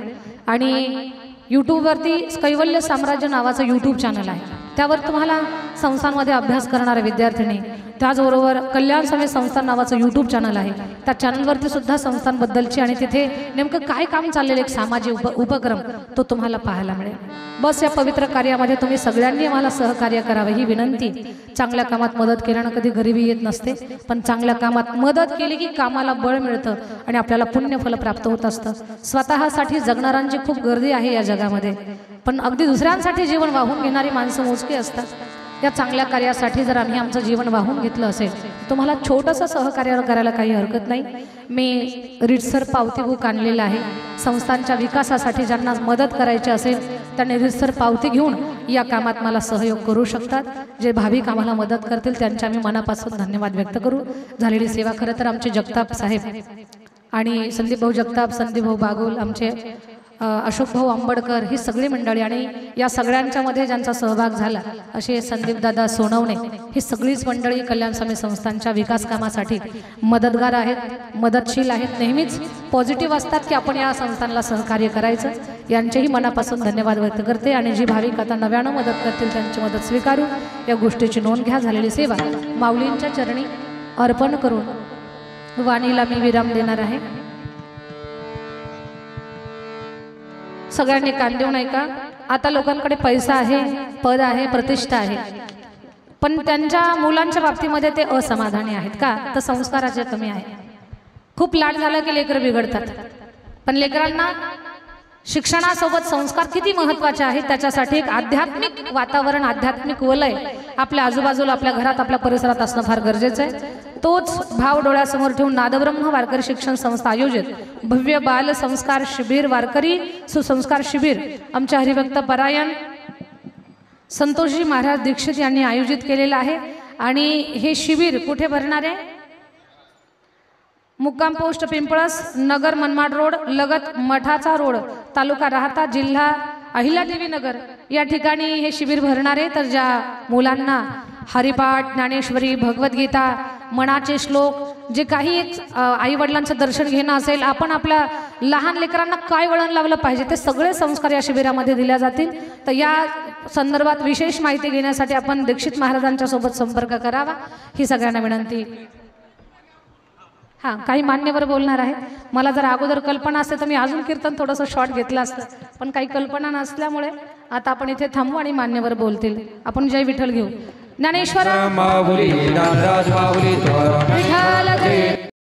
A: आणि यूट्यूबवरती कैवल्य साम्राज्य नावाचं यूट्यूब चॅनल आहे. त्यावर तुम्हाला संस्थांमध्ये अभ्यास करणारे विद्यार्थिनी, त्याचबरोबर कल्याण समेत संस्थान नावाचं यूट्यूब चॅनल आहे, त्या चॅनलवरती सुद्धा संस्थांबद्दलची आणि तिथे नेमकं काय काम चाललेलं एक सामाजिक उपक्रम तो तुम्हाला पाहायला मिळेल. बस या पवित्र कार्यामध्ये तुम्ही सगळ्यांनी आम्हाला सहकार्य करावे ही विनंती. चांगल्या कामात मदत केल्यानं कधी गरिबी येत नसते, पण चांगल्या कामात मदत केली की कामाला बळ मिळतं आणि आपल्याला पुण्यफल प्राप्त होत असतं. स्वतःसाठी जगणाऱ्यांची खूप गर्दी आहे या जगामध्ये, पण अगदी दुसऱ्यांसाठी जीवन वाहून घेणारी माणसं मोजकी असतात. या चांगल्या कार्यासाठी जर आम्ही आमचं जीवन वाहून घेतलं असेल, तुम्हाला छोटंसं सहकार्य करायला काही हरकत नाही. मी रीतसर पावती बुक आणलेलं आहे. संस्थांच्या विकासासाठी ज्यांना मदत करायची असेल त्यांनी रीतसर पावती घेऊन या कामात मला सहयोग करू शकतात. जे भाविक आम्हाला मदत करतील त्यांच्या मी मनापासून धन्यवाद व्यक्त करू. झालेली सेवा खरं तर आमचे जगताप साहेब आणि संदीप भाऊ जगताप, संदीप भाऊ बागुल, आमचे अशोक भाऊ आंबडकर, ही सगळी मंडळी आणि या सगळ्यांच्या मध्ये ज्यांचा सहभाग झाला असे संदीप दादा सोनवणे, ही सगळीच मंडळी कल्याण समिती संस्थांच्या विकास कामासाठी मदतगार आहेत, मदतशील आहेत, नेहमीच पॉझिटिव्ह असतात की आपण या संस्थांना सहकार्य करायचं. यांचेही मनापासून धन्यवाद व्यक्त करते आणि जी भाविक आता नव्यानं मदत करतील त्यांची मदत स्वीकारू. या गोष्टीची नोंद घ्या. झालेली सेवा माऊलींच्या चरणी अर्पण करून वाणीला मी विराम देणार आहे. सगळ्यांनी कान देऊ नाही का? आता लोकांकडे पैसा आहे, पद आहे, प्रतिष्ठा आहे, पण त्यांच्या मुलांच्या बाबतीमध्ये ते असमाधानी आहेत का? तर संस्काराचे कमी आहे. खूप लाड झालं की लेकरं बिघडतात, पण लेकरांना शिक्षणासोबत संस्कार किती महत्त्वाचे आहेत त्याच्यासाठी एक आध्यात्मिक वातावरण, आध्यात्मिक वलय आपल्या आजूबाजूला, आपल्या घरात, आपल्या परिसरात असणं फार गरजेचं आहे. तोच भाव डोळ्यासमोर ठेवून नादब्रह्म वारकरी शिक्षण संस्था आयोजित भव्य बाल संस्कार शिबिर, वारकरी सुसंस्कार शिबिर आमचे हरिभक्त परायण संतोषजी महाराज दीक्षित यांनी आयोजित केलेलं आहे. आणि हे शिबिर कुठे भरणार आहे? मुक्काम पोस्ट पिंपळस, नगर मनमाड रोड लगत मठाचा रोड, तालुका राहता, जिल्हा अहिल्यादेवी नगर या ठिकाणी हे शिबिर भरणार आहे. तर ज्या मुलांना हरिपाठ, ज्ञानेश्वरी, भगवद्गीता, मनाचे श्लोक, जे काही आई वडिलांचं दर्शन घेणं असेल, आपण आपल्या लहान लेकरांना काय वळण लावलं पाहिजे ते सगळे संस्कार या शिबिरामध्ये दिल्या जातील. तर या संदर्भात विशेष माहिती घेण्यासाठी आपण दीक्षित महाराजांच्या सोबत संपर्क करावा ही सगळ्यांना विनंती. हां, काही मान्यवर बोलणार आहेत. मला जर अगोदर कल्पना असते तर मी अजून कीर्तन थोडंसं शॉर्ट घेतलं असतं, पण काही कल्पना नसल्यामुळे आता आपण इथे थांबू आणि मान्यवर बोलतील. आपण जय विठ्ठल घेऊ. ज्ञानेश्वर
B: माऊली, नामदास माऊली,
A: विठ्ठल जय.